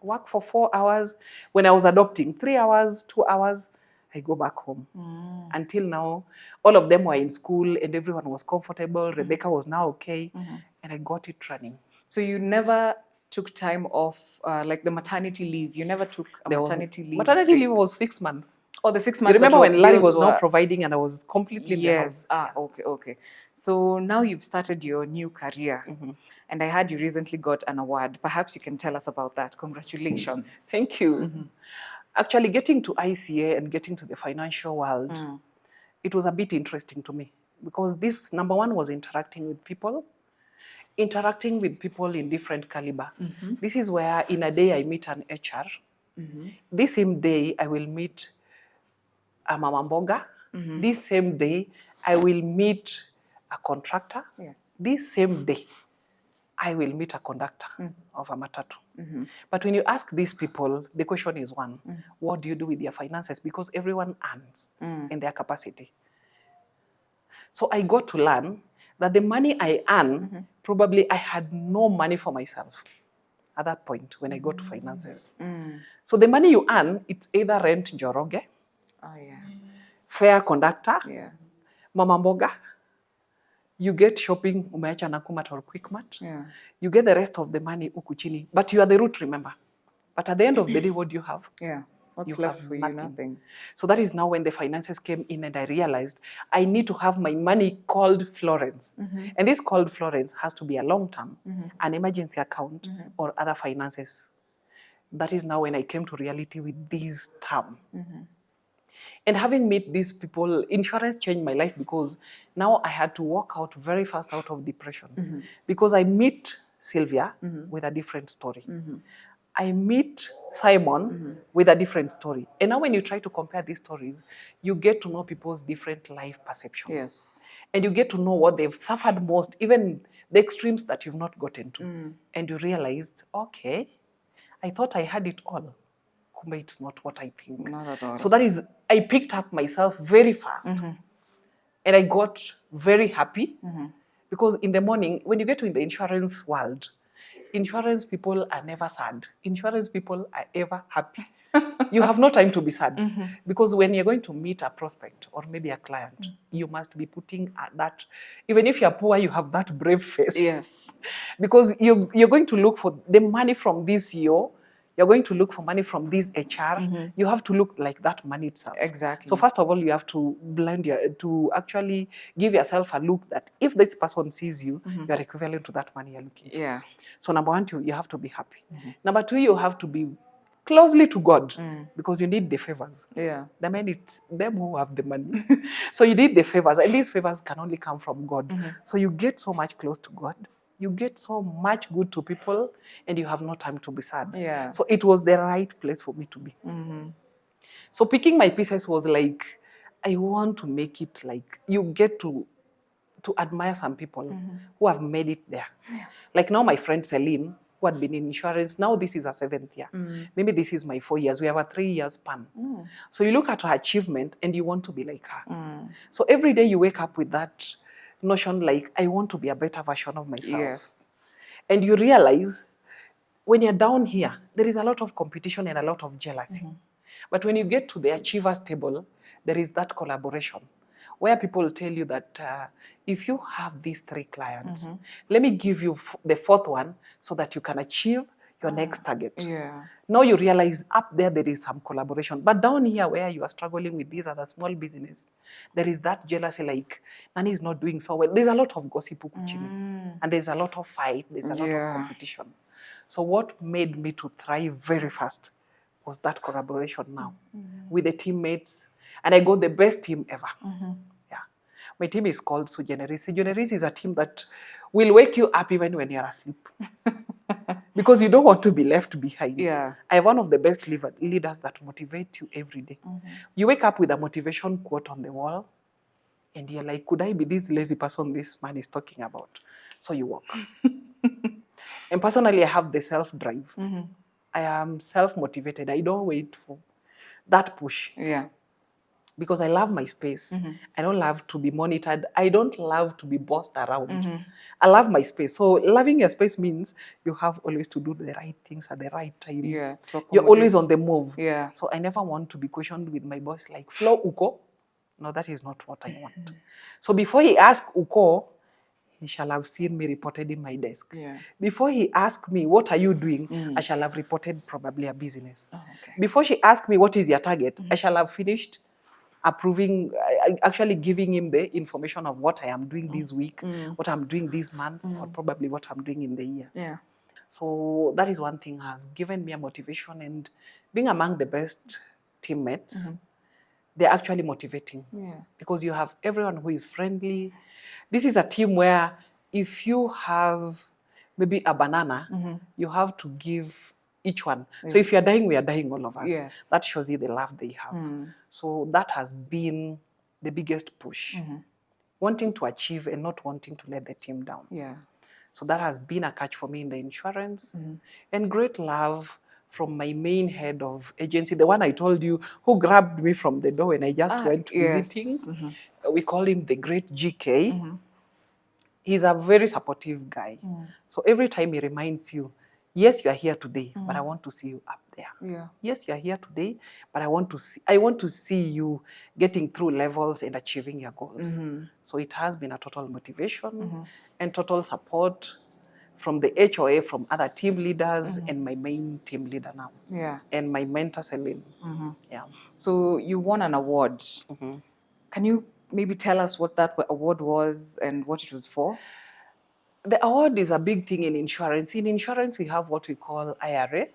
Work for 4 hours. When I was adopting, 3 hours, 2 hours, I go back home. Until now, all of them were in school and everyone was comfortable. Rebecca was now okay. And I got it running. So you never took time off, like the maternity leave? You never took a maternity leave? Maternity leave was 6 months. Oh, the 6 You months. remember when Larry was were... not providing and I was completely in the house? Yes. Okay, okay. So now you've started your new career. And I heard you recently got an award. Perhaps you can tell us about that. Congratulations. Thank you. Actually, getting to ICA and getting to the financial world, it was a bit interesting to me because this, number one, was interacting with people in different caliber. This is where in a day I meet an HR. This same day I will meet a mama mboga. This same day I will meet a contractor. Yes. This same day I will meet a conductor of a matatu. But when you ask these people, the question is one, what do you do with your finances? Because everyone earns in their capacity. So I got to learn that the money I earn, probably I had no money for myself at that point when I got to finances. So the money you earn, it's either rent Njoroge, fare conductor, mama mboga, you get shopping, umeacha Nakumatt or Quickmart. You get the rest of the money huku chini. But you are the root, remember. But at the end of the day, what do you have? What's left for you? Nothing. So that is now when the finances came in and I realized I need to have my money called Florence. And this called Florence has to be a long-term, an emergency account, or other finances. That is now when I came to reality with this term. And having met these people, insurance changed my life because now I had to walk out very fast out of depression. Because I meet Sylvia with a different story. I meet Simon with a different story. And now when you try to compare these stories, you get to know people's different life perceptions. Yes. And you get to know what they've suffered most, even the extremes that you've not gotten to. And you realized, okay, I thought I had it all. Kumbe, it's not what I think. Not at all. So that is, I picked up myself very fast. And I got very happy because in the morning, when you get to the insurance world, insurance people are never sad. Insurance people are ever happy. You have no time to be sad because when you're going to meet a prospect or maybe a client, you must be putting that, even if you're poor, you have that brave face. Yes. Because you're going to look for the money from this CEO, you're going to look for money from this HR. You have to look like that money itself. Exactly. So first of all, you have to to actually give yourself a look that if this person sees you, you're equivalent to that money you're looking for. Yeah. So number one, you have to be happy. Number two, you have to be closely to God because you need the favors. Yeah. The men, it's them who have the money. So you need the favors, and these favors can only come from God. So you get so much close to God. You get so much good to people, and you have no time to be sad. Yeah. So it was the right place for me to be. So picking my pieces was like, I want to make it like, you get to admire some people who have made it there. Like now my friend Celine, who had been in insurance, now this is her 7th year. Maybe this is my 4 years. We have a 3-year span. So you look at her achievement and you want to be like her. So every day you wake up with that notion like, I want to be a better version of myself. Yes. And you realize when you're down here, there is a lot of competition and a lot of jealousy. But when you get to the achievers table, there is that collaboration where people tell you that if you have these 3 clients, let me give you the 4th one so that you can achieve your next target. Yeah. Now you realize up there is some collaboration. But down here where you are struggling with these other small business, there is that jealousy like, Nani is not doing so well. There's a lot of gossip and there's a lot of fight, there's a lot of competition. So what made me to thrive very fast was that collaboration now with the teammates. And I got the best team ever. Yeah. My team is called Sugeneris. Sugeneris is a team that will wake you up even when you're asleep. Because you don't want to be left behind. Yeah. I have one of the best leaders that motivate you every day. You wake up with a motivation quote on the wall, and you're like, could I be this lazy person this man is talking about? So you walk. And personally, I have the self-drive. I am self-motivated. I don't wait for that push. Yeah. Because I love my space. I don't love to be monitored. I don't love to be bossed around. I love my space. So loving your space means you have always to do the right things at the right time. Yeah. You're always on the move. Yeah. So I never want to be questioned with my boss like, Flo, uko? No, that is not what I want. So before he asks uko, he shall have seen me reported in my desk. Yeah. Before he asked me, what are you doing? I shall have reported probably a business. Oh, okay. Before she asked me, what is your target? I shall have finished approving, actually giving him the information of what I am doing this week, what I'm doing this month, or probably what I'm doing in the year. Yeah. So that is one thing has given me a motivation, and being among the best teammates, they're actually motivating. Yeah. Because you have everyone who is friendly. This is a team where if you have maybe a banana, you have to give each one. So if you're dying, we are dying, all of us. Yes. That shows you the love they have. So that has been the biggest push. Wanting to achieve and not wanting to let the team down. Yeah. So that has been a catch for me in the insurance. And great love from my main head of agency, the one I told you, who grabbed me from the door when I just went visiting. We call him the great GK. He's a very supportive guy. So every time he reminds you, yes, you are here today, but I want to see you up there. Yeah. Yes, you are here today, but I want to see you getting through levels and achieving your goals. So it has been a total motivation and total support from the HOA, from other team leaders, and my main team leader now. Yeah. And my mentor, Celine. Yeah. So you won an award. Can you maybe tell us what that award was and what it was for? The award is a big thing in insurance. In insurance, we have what we call IRA,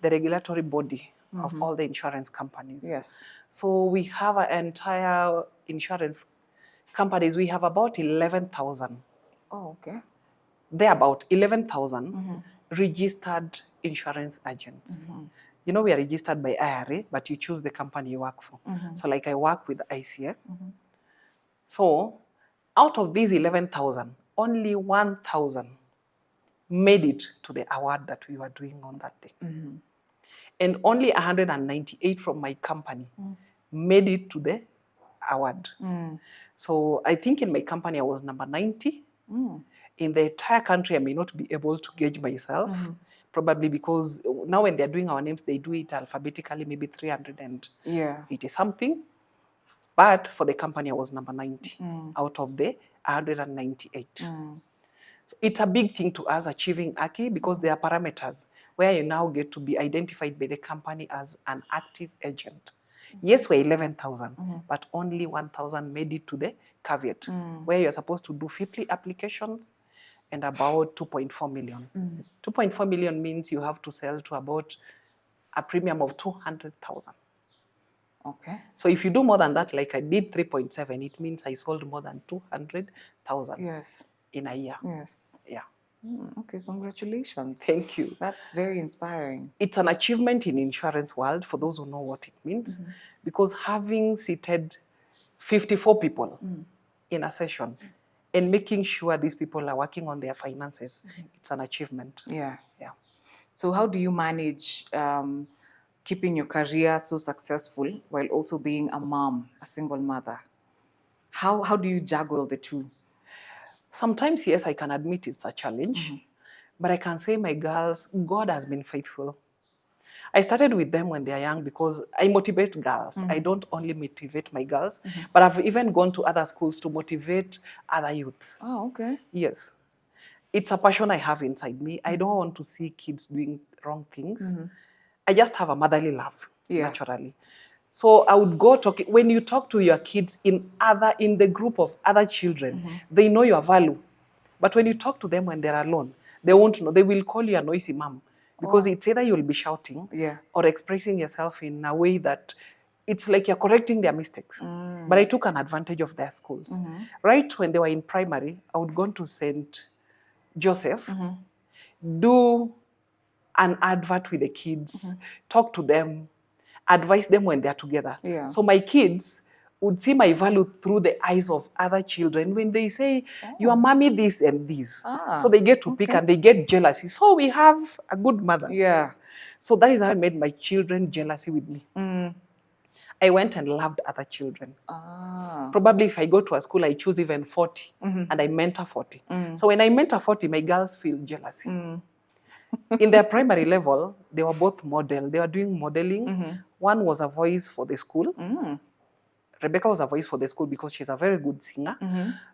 the regulatory body of all the insurance companies. Yes. So we have an entire insurance companies. We have about 11,000. Oh, okay. There are about 11,000 registered insurance agents. You know, we are registered by IRA, but you choose the company you work for. So like I work with ICA. So out of these 11,000, only 1,000 made it to the award that we were doing on that day. And only 198 from my company made it to the award. So I think in my company, I was number 90. In the entire country, I may not be able to gauge myself, probably because now when they're doing our names, they do it alphabetically, maybe 380 something. But for the company, I was number 90 out of the 198. So it's a big thing to us achieving AKI because there are parameters where you now get to be identified by the company as an active agent. Yes, we're 11,000, but only 1,000 made it to the caveat, where you're supposed to do 50 applications and about 2.4 million. 2.4 million means you have to sell to about a premium of 200,000. Okay. So if you do more than that, like I did 3.7, it means I sold more than 200,000 Yes. in a year. Yes. Yeah. Okay, congratulations. Thank you. That's very inspiring. It's an achievement in insurance world for those who know what it means, because having seated 54 people in a session and making sure these people are working on their finances, it's an achievement. Yeah. Yeah. So how do you manage keeping your career so successful while also being a mom, a single mother? How do you juggle the two? Sometimes, yes, I can admit it's a challenge, but I can say my girls, God has been faithful. I started with them when they are young because I motivate girls. I don't only motivate my girls, but I've even gone to other schools to motivate other youths. Oh, okay. Yes. It's a passion I have inside me. I don't want to see kids doing wrong things. I just have a motherly love, naturally. So I would go talk. When you talk to your kids in the group of other children, they know your value. But when you talk to them when they're alone, they won't know. They will call you a noisy mom because it's either you'll be shouting or expressing yourself in a way that it's like you're correcting their mistakes. But I took an advantage of their schools. Right when they were in primary, I would go to St. Joseph, do an advert with the kids, talk to them, advise them when they're together. Yeah. So my kids would see my value through the eyes of other children when they say, your mommy this and this. So they get to pick and they get jealousy. So we have a good mother. Yeah. So that is how I made my children jealousy with me. I went and loved other children. Probably if I go to a school, I choose even 40 and I mentor 40. So when I mentor 40, my girls feel jealousy. In their primary level, they were both model. They were doing modeling. One was a voice for the school. Rebecca was a voice for the school because she's a very good singer.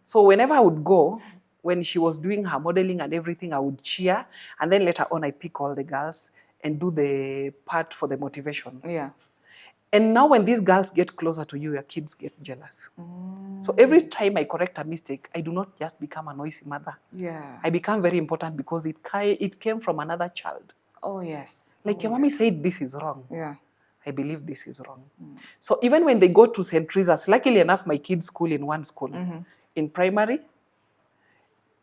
So whenever I would go, when she was doing her modeling and everything, I would cheer. And then later on, I pick all the girls and do the part for the motivation. Yeah. And now when these girls get closer to you, your kids get jealous. So every time I correct a mistake, I do not just become a noisy mother. Yeah. I become very important because it came from another child. Oh, yes. Like your mommy said, this is wrong. Yeah. I believe this is wrong. So even when they go to St. Teresa's, luckily enough, my kids school in one school. In primary,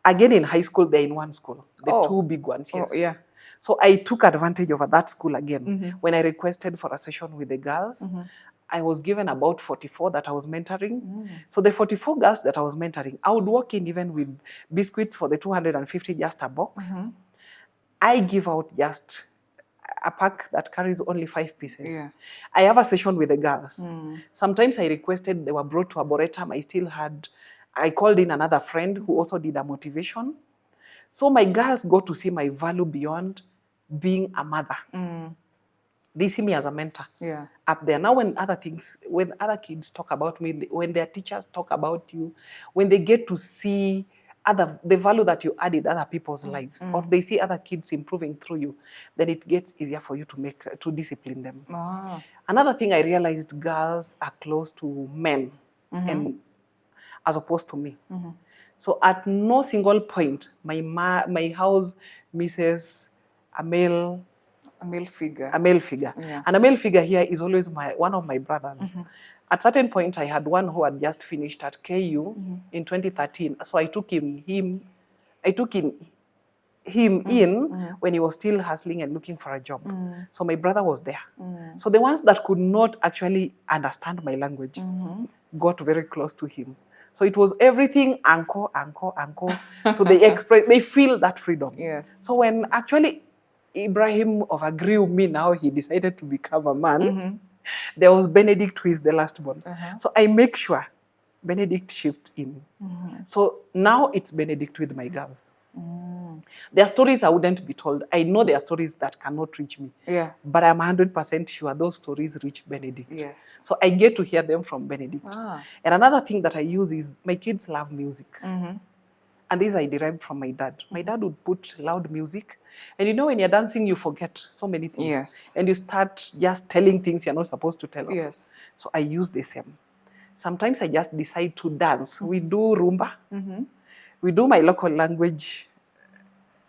again in high school, they're in one school. The two big ones, yes. Oh, yeah. So I took advantage of that school again. When I requested for a session with the girls, I was given about 44 that I was mentoring. So the 44 girls that I was mentoring, I would walk in even with biscuits for the 250, just a box. I give out just a pack that carries only 5 pieces. Yeah. I have a session with the girls. Sometimes I requested, they were brought to Arboretum. I called in another friend who also did a motivation. So my girls go to see my value beyond being a mother. They see me as a mentor. Yeah. Up there. Now when other kids talk about me, when their teachers talk about you, when they get to see the value that you add in other people's lives, or they see other kids improving through you, then it gets easier for you to discipline them. Another thing I realized, girls are close to men and as opposed to me. So at no single point, my house misses a male figure. A male figure. Yeah. And a male figure here is always one of my brothers. At certain point, I had one who had just finished at KU in 2013. So I took him in when he was still hustling and looking for a job. So my brother was there. So the ones that could not actually understand my language got very close to him. So it was everything uncle. So they feel that freedom. Yes. So when actually Ibrahim overgrew me, now he decided to become a man, there was Benedict, who is the last born. So I make sure Benedict shifts in. So now it's Benedict with my girls. Their stories I wouldn't be told. I know there are stories that cannot reach me. Yeah. But I'm 100% sure those stories reach Benedict. Yes. So I get to hear them from Benedict. And another thing that I use is my kids love music. And this I derived from my dad. My dad would put loud music. And you know, when you're dancing, you forget so many things. Yes. And you start just telling things you're not supposed to tell. Yes. So I use the same. Sometimes I just decide to dance. We do rumba. We do my local language,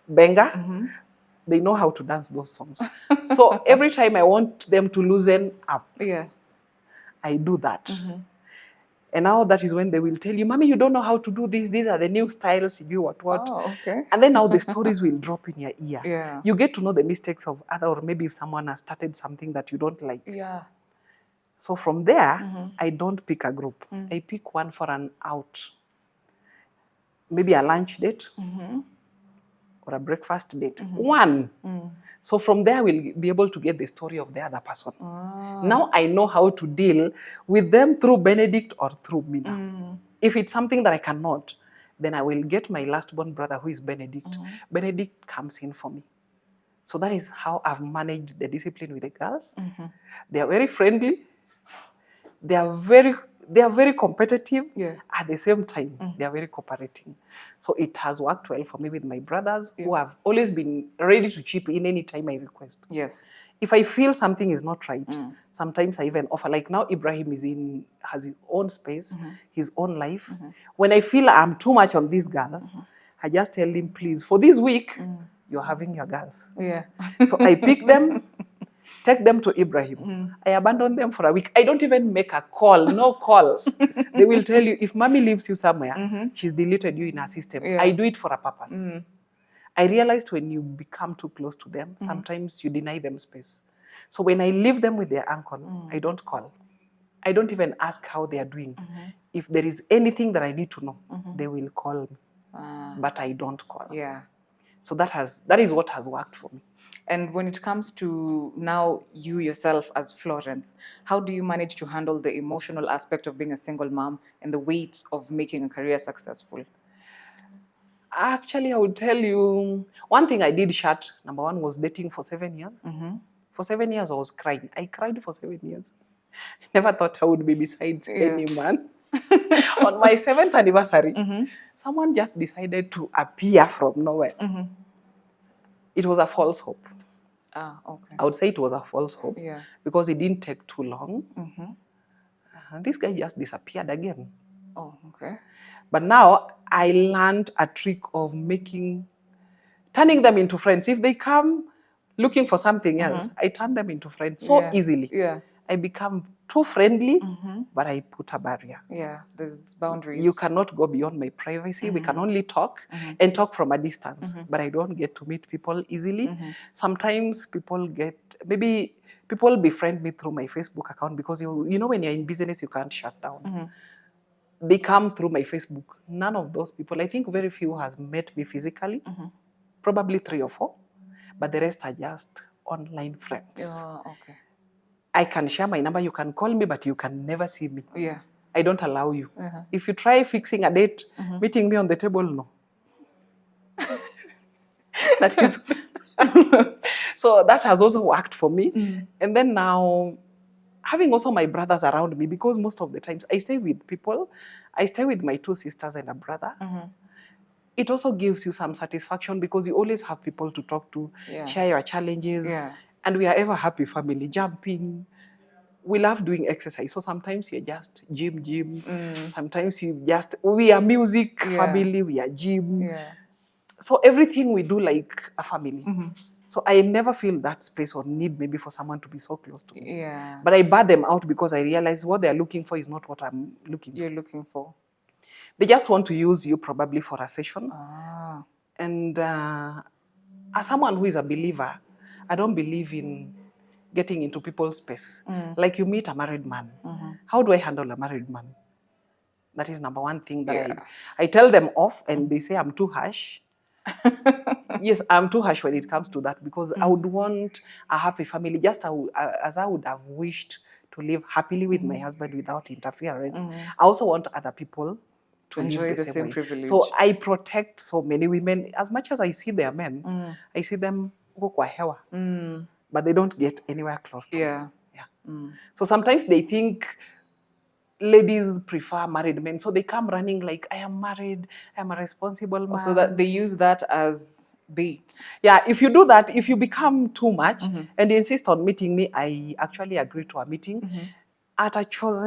benga. They know how to dance those songs. So every time I want them to loosen up, I do that. And now that is when they will tell you, Mommy, you don't know how to do this. These are the new styles. You do what. Oh, okay. And then now the stories will drop in your ear. Yeah. You get to know the mistakes of other, or maybe if someone has started something that you don't like. Yeah. So from there, I don't pick a group. I pick one for an out. Maybe a lunch date or a breakfast date. One. So from there, we'll be able to get the story of the other person. Now I know how to deal with them through Benedict or through me now. If it's something that I cannot, then I will get my last born brother, who is Benedict. Benedict comes in for me. So that is how I've managed the discipline with the girls. They are very friendly. They are very competitive. At the same time, they are very cooperating. So it has worked well for me with my brothers, who have always been ready to chip in any time I request. Yes. If I feel something is not right, sometimes I even offer. Like now, Ibrahim has his own space, his own life. When I feel I'm too much on these girls, I just tell him, please, for this week, you're having your girls. Yeah. So I pick them, take them to Ibrahim. I abandon them for a week. I don't even make a call, no calls. They will tell you, if mommy leaves you somewhere, she's deleted you in her system. Yeah. I do it for a purpose. I realized when you become too close to them, sometimes you deny them space. So when I leave them with their uncle, I don't call. I don't even ask how they are doing. If there is anything that I need to know, they will call me. But I don't call. Yeah. So that is what has worked for me. And when it comes to now you yourself as Florence, how do you manage to handle the emotional aspect of being a single mom and the weight of making a career successful? Actually, I would tell you, one thing I did shut, number one, was dating for 7 years. For 7 years, I was crying. I cried for 7 years. I never thought I would be besides any man. On my 7th anniversary, someone just decided to appear from nowhere. It was a false hope. Ah, okay. I would say it was a false hope Yeah. because it didn't take too long. This guy just disappeared again. Oh, okay. But now I learned a trick of turning them into friends. If they come looking for something else, I turn them into friends so easily. Yeah. I become too friendly, but I put a barrier. Yeah, there's boundaries. You cannot go beyond my privacy. We can only talk and talk from a distance, but I don't get to meet people easily. Sometimes people befriend me through my Facebook account because you know when you're in business, you can't shut down. They come through my Facebook. None of those people, I think very few has met me physically, probably 3 or 4, but the rest are just online friends. Oh, okay. I can share my number, you can call me, but you can never see me. Yeah. I don't allow you. If you try fixing a date, meeting me on the table, no. That is so that has also worked for me. And then now, having also my brothers around me, because most of the times I stay with people, I stay with my 2 sisters and a brother. It also gives you some satisfaction because you always have people to talk to, share your challenges. And we are ever happy family, jumping. We love doing exercise. So sometimes you're just gym. Sometimes we are music family, we are gym. So everything we do like a family. So I never feel that space or need maybe for someone to be so close to me. But I bar them out because I realize what they're looking for is not what I'm looking for. You're looking for. They just want to use you probably for a session. And as someone who is a believer, I don't believe in getting into people's space. Like you meet a married man. How do I handle a married man? That is number one thing that I tell them off and they say I'm too harsh. Yes, I'm too harsh when it comes to that because I would want a happy family just as I would have wished to live happily with my husband without interference. I also want other people to enjoy live the same privilege. So I protect so many women. As much as I see their men, I see them go kwa hewa, but they don't get anywhere close to me. So sometimes they think ladies prefer married men. So they come running like, I am married, I'm a responsible man. So that they use that as bait. Yeah, if you do that, if you become too much and you insist on meeting me, I actually agree to a meeting at a choice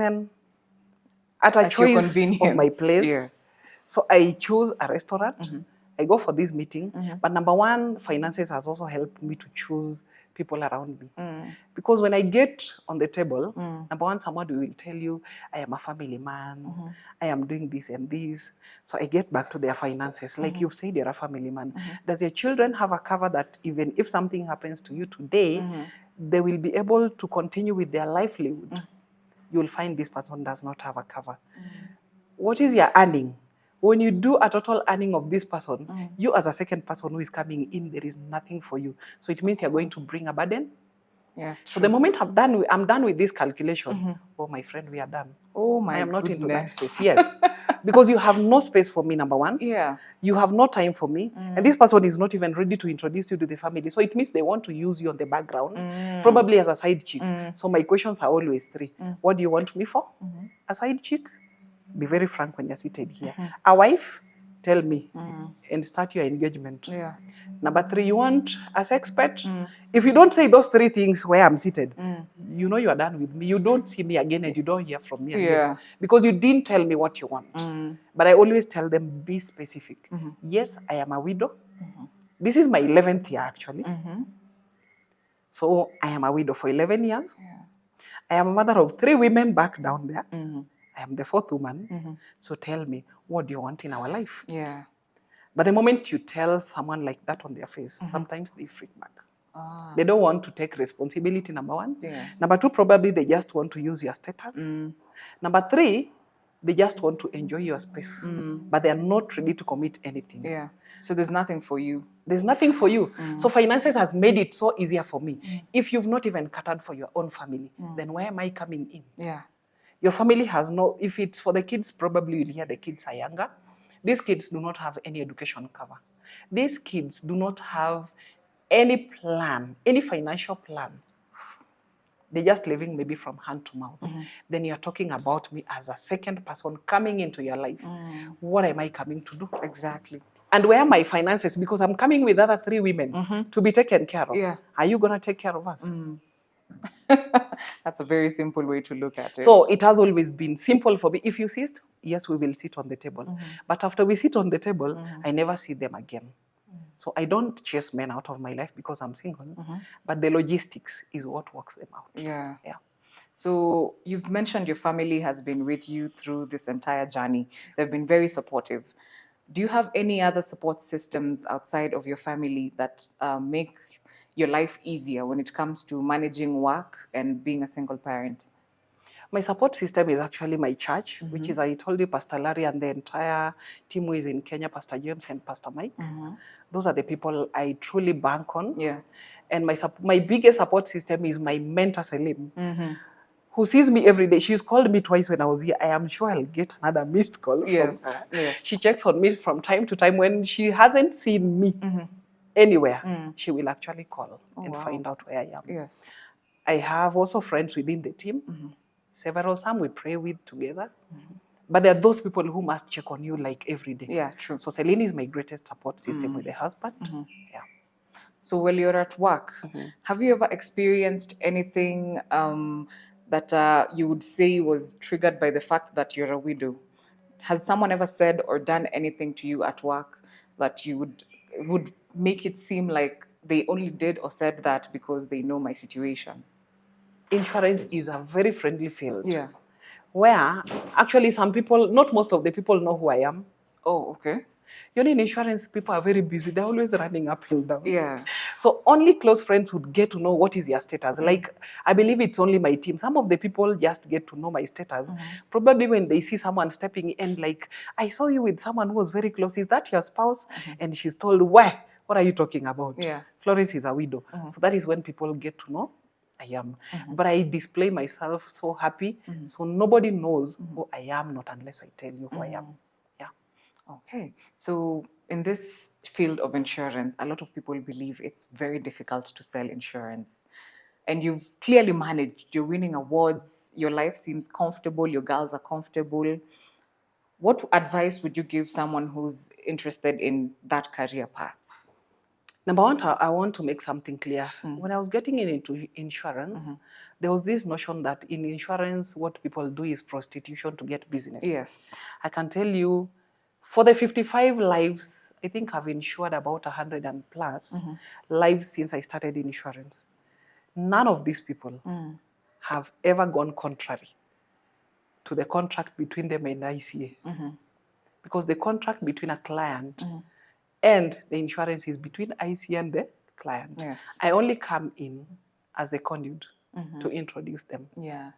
of my place. So I choose a restaurant. I go for this meeting. But number one, finances has also helped me to choose people around me. Because when I get on the table, number one, somebody will tell you, I am a family man, I am doing this and this. So I get back to their finances. Like you've said, you're a family man. Does your children have a cover that even if something happens to you today, they will be able to continue with their livelihood? You'll find this person does not have a cover. What is your earning? When you do a total earning of this person, you as a second person who is coming in, there is nothing for you. So it means you're going to bring a burden. So the moment I'm done with this calculation, oh, my friend, we are done. Oh, my I am not goodness. into that space. Yes. Because you have no space for me, number one. You have no time for me. And this person is not even ready to introduce you to the family. So it means they want to use you on the background, probably as a side chick. So my questions are always 3. What do you want me for? A side chick? Be very frank when you're seated here. A wife? Tell me and start your engagement. Number 3, you want as expert? If you don't say those 3 things where I'm seated, you know you are done with me. You don't see me again and you don't hear from me again. Because you didn't tell me what you want. But I always tell them, be specific. Yes, I am a widow. This is my 11th year actually. So I am a widow for 11 years. Yeah. I am a mother of 3 women back down there. I am the 4th woman. So tell me, what do you want in our life? Yeah. But the moment you tell someone like that on their face, sometimes they freak back. Ah. They don't want to take responsibility, number 1. Yeah. Number 2, probably they just want to use your status. Number 3, they just want to enjoy your space, but they are not ready to commit anything. Yeah. So there's nothing for you. There's nothing for you. So finances has made it so easier for me. If you've not even catered for your own family, then why am I coming in? Yeah. Your family has no, if it's for the kids, probably you'll hear the kids are younger. These kids do not have any education cover. These kids do not have any plan, any financial plan. They're just living maybe from hand to mouth. Then you're talking about me as a second person coming into your life. What am I coming to do? Exactly. And where are my finances? Because I'm coming with other 3 women to be taken care of. Yeah. Are you going to take care of us? That's a very simple way to look at it. So it has always been simple for me. If you sit, yes, we will sit on the table. But after we sit on the table, I never see them again. So I don't chase men out of my life because I'm single. But the logistics is what works them out. Yeah. Yeah. So you've mentioned your family has been with you through this entire journey. They've been very supportive. Do you have any other support systems outside of your family that make your life easier when it comes to managing work and being a single parent? My support system is actually my church, which is, I told you, Pastor Larry and the entire team who is in Kenya, Pastor James and Pastor Mike. Those are the people I truly bank on. Yeah. And my biggest support system is my mentor, Selim, who sees me every day. She's called me twice when I was here. I am sure I'll get another missed call from her. Yes. She checks on me from time to time. When she hasn't seen me anywhere, she will actually call and find out where I am. Yes. I have also friends within the team. Some we pray with together. But there are those people who must check on you like every day. Yeah, true. So Celine is my greatest support system with the husband. Yeah. So while you're at work, have you ever experienced anything that you would say was triggered by the fact that you're a widow? Has someone ever said or done anything to you at work that you would make it seem like they only did or said that because they know my situation? Insurance is a very friendly field. Yeah. Where actually some people, not most of the people know who I am. Oh, okay. You know, in insurance, people are very busy. They're always running up and down. Yeah. So only close friends would get to know what is your status. Like, I believe it's only my team. Some of the people just get to know my status. Probably when they see someone stepping in, like, I saw you with someone who was very close. Is that your spouse? And she's told, why? What are you talking about? Yeah. Florence is a widow. So that is when people get to know I am. But I display myself so happy. So nobody knows who I am, not unless I tell you who I am. Yeah. Okay. So in this field of insurance, a lot of people believe it's very difficult to sell insurance. And you've clearly managed. You're winning awards. Your life seems comfortable. Your girls are comfortable. What advice would you give someone who's interested in that career path? Number one, I want to make something clear. When I was getting into insurance, there was this notion that in insurance, what people do is prostitution to get business. Yes. I can tell you, for the 55 lives, I think I've insured about 100 and plus lives since I started in insurance. None of these people have ever gone contrary to the contract between them and ICA. Because the contract between a client and the insurance is between ICA and the client. Yes. I only come in as the conduit to introduce them. Yeah.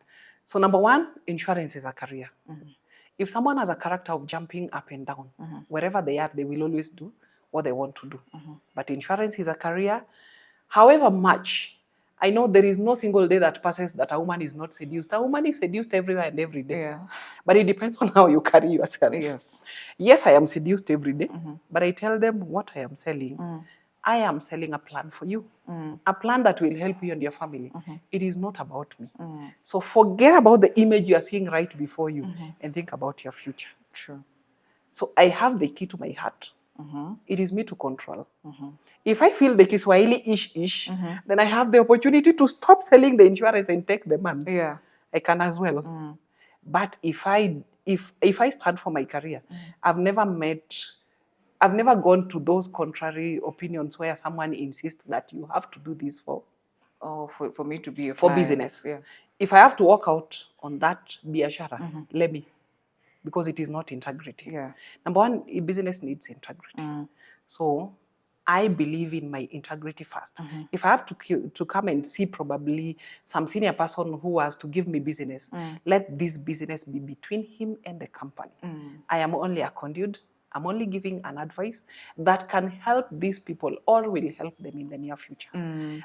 So number one, insurance is a career. If someone has a character of jumping up and down, wherever they are, they will always do what they want to do. But insurance is a career. However much, I know there is no single day that passes that a woman is not seduced. A woman is seduced everywhere and every day. Yeah. But it depends on how you carry yourself. Yes. Yes, I am seduced every day, but I tell them what I am selling. I am selling a plan for you, a plan that will help you and your family. It is not about me. So forget about the image you are seeing right before you and think about your future. True. So I have the key to my heart. It is me to control. If I feel the Kiswahili-ish, then I have the opportunity to stop selling the insurance and take the man. Yeah. I can as well. But if I stand for my career, I've never gone to those contrary opinions where someone insists that you have to do this for Oh, for me to be a for client. business. Yeah. If I have to walk out on that biashara, let me, because it is not integrity. Yeah. Number one, business needs integrity. So I believe in my integrity first. If I have to come and see probably some senior person who has to give me business, let this business be between him and the company. I am only a conduit. I'm only giving an advice that can help these people or will help them in the near future.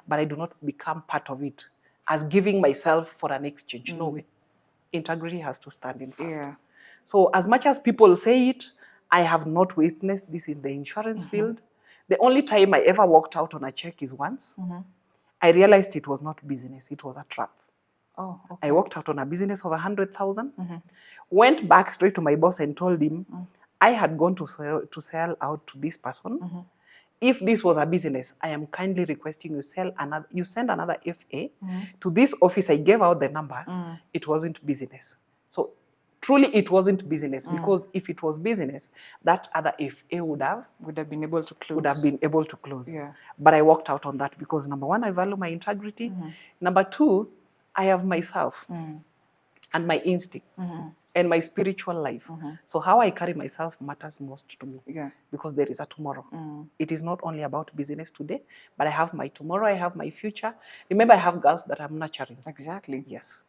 But I do not become part of it as giving myself for an exchange. No way. Integrity has to stand in first. Yeah. So as much as people say it, I have not witnessed this in the insurance field. The only time I ever walked out on a check is once. I realized it was not business, it was a trap. Oh, I okay. walked out on a business of 100,000, went back straight to my boss and told him I had gone to sell out to this person. If this was a business, I am kindly requesting you send another FA to this office. I gave out the number. It wasn't business. So truly it wasn't business, because if it was business, that other FA would have been able to close. Yeah. Yeah. But I walked out on that because number one, I value my integrity. Number two, I have myself and my instincts and my spiritual life. So how I carry myself matters most to me. Yeah. Because there is a tomorrow. It is not only about business today, but I have my tomorrow, I have my future. Remember, I have girls that I'm nurturing. Exactly. Yes.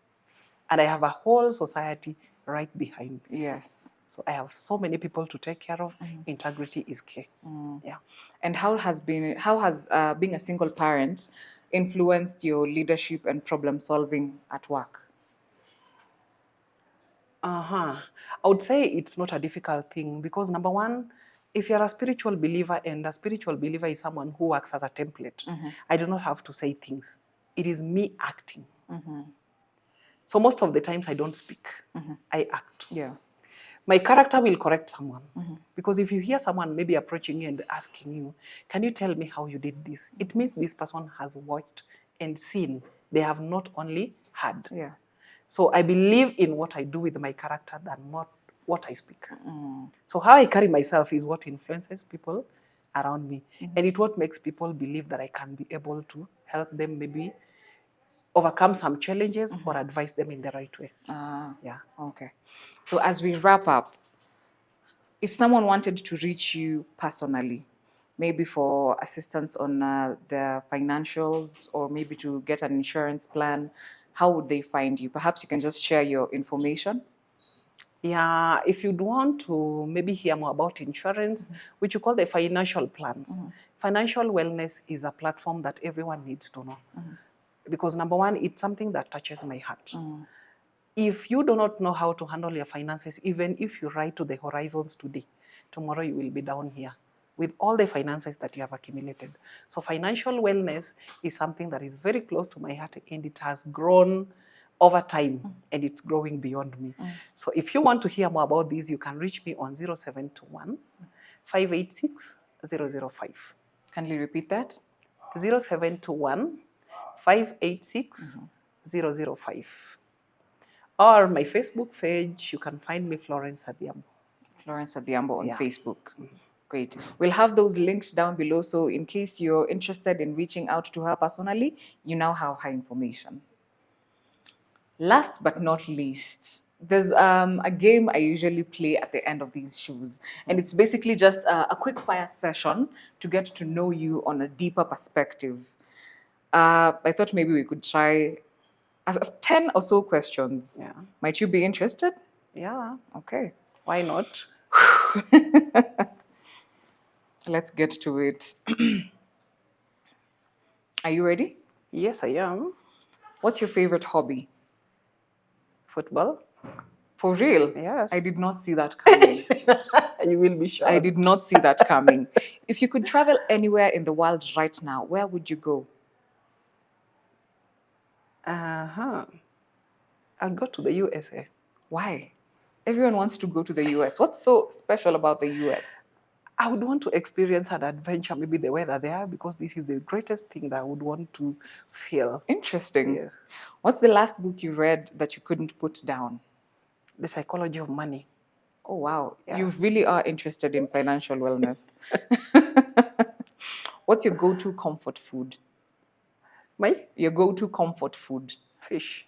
And I have a whole society right behind me. Yes. So I have so many people to take care of. Integrity is key. Yeah. And how has being a single parent influenced your leadership and problem solving at work? I would say it's not a difficult thing, because number one, if you're a spiritual believer, and a spiritual believer is someone who works as a template, I do not have to say things. It is me acting. So most of the times I don't speak, I act. Yeah. My character will correct someone. Because if you hear someone maybe approaching you and asking you, can you tell me how you did this? It means this person has watched and seen. They have not only heard. Yeah. So I believe in what I do with my character than what I speak. So how I carry myself is what influences people around me. And it's what makes people believe that I can be able to help them maybe overcome some challenges or advise them in the right way. Yeah. Okay. So as we wrap up, if someone wanted to reach you personally, maybe for assistance on their financials, or maybe to get an insurance plan, how would they find you? Perhaps you can just share your information. Yeah, if you'd want to maybe hear more about insurance, which you call the financial plans. Financial wellness is a platform that everyone needs to know. Because number one, it's something that touches my heart. If you do not know how to handle your finances, even if you ride to the horizons today, tomorrow you will be down here with all the finances that you have accumulated. So financial wellness is something that is very close to my heart, and it has grown over time, and it's growing beyond me. So if you want to hear more about this, you can reach me on 0721 586 005. Kindly repeat that. 0721 586 005. Or my Facebook page, you can find me Florence Adhiambo. Florence Adhiambo on Yeah. Facebook. Great. We'll have those links down below, so in case you're interested in reaching out to her personally, you now have her information. Last but not least, there's a game I usually play at the end of these shows, and it's basically just a quick fire session to get to know you on a deeper perspective. I thought maybe we could try. I have 10 or so questions. Yeah. Might you be interested? Yeah. Okay. Why not? Let's get to it. Are you ready? Yes, I am. What's your favorite hobby? Football? For real? Yes. I did not see that coming. You will be shocked. I did not see that coming. If you could travel anywhere in the world right now, where would you go? I'll go to the USA. Why? Everyone wants to go to the US. What's so special about the US? I would want to experience an adventure, maybe the weather there, because this is the greatest thing that I would want to feel. Interesting. Yes. What's the last book you read that you couldn't put down? The Psychology of Money. Oh, wow. Yeah. You really are interested in financial wellness. What's your go-to comfort food? Your go-to comfort food? Fish.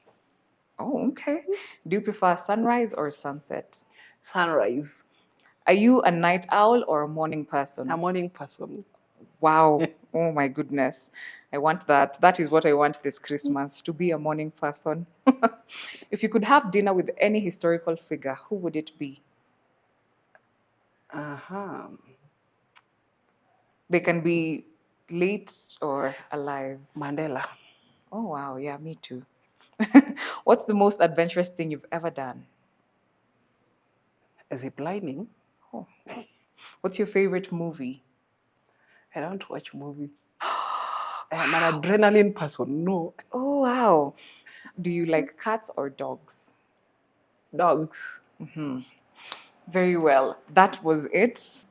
Oh, okay. Do you prefer sunrise or sunset? Sunrise. Are you a night owl or a morning A person? morning person. Wow. Oh my goodness. I want that. That is what I want this Christmas, to be a morning person. If you could have dinner with any historical figure, who would it be? Uh-huh. They can be late or alive. Mandela. Oh, wow. Yeah, me too. What's the most adventurous thing you've ever done? Ziplining. Oh. What's your favorite movie? I don't watch movie. I'm an adrenaline person. No. Oh, wow. Do you like cats or dogs? Dogs. Very well. That was it.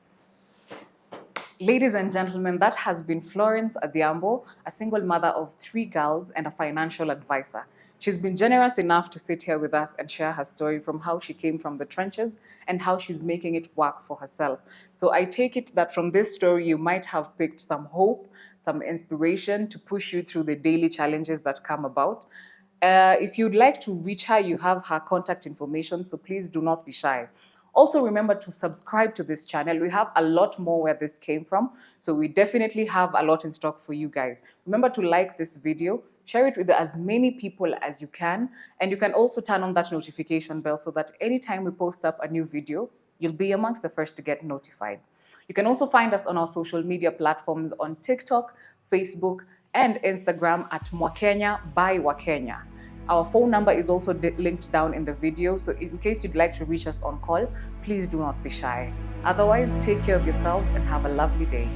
Ladies and gentlemen, that has been Florence Adhiambo, a single mother of 3 girls and a financial advisor. She's been generous enough to sit here with us and share her story from how she came from the trenches and how she's making it work for herself. So I take it that from this story, you might have picked some hope, some inspiration to push you through the daily challenges that come about. If you'd like to reach her, you have her contact information, so please do not be shy. Also, remember to subscribe to this channel. We have a lot more where this came from, so we definitely have a lot in stock for you guys. Remember to like this video, share it with as many people as you can, and you can also turn on that notification bell so that anytime we post up a new video, you'll be amongst the first to get notified. You can also find us on our social media platforms on TikTok, Facebook, and Instagram at Mwakenya by Wakenya. Our phone number is also linked down in the video, so in case you'd like to reach us on call, please do not be shy. Otherwise, take care of yourselves and have a lovely day.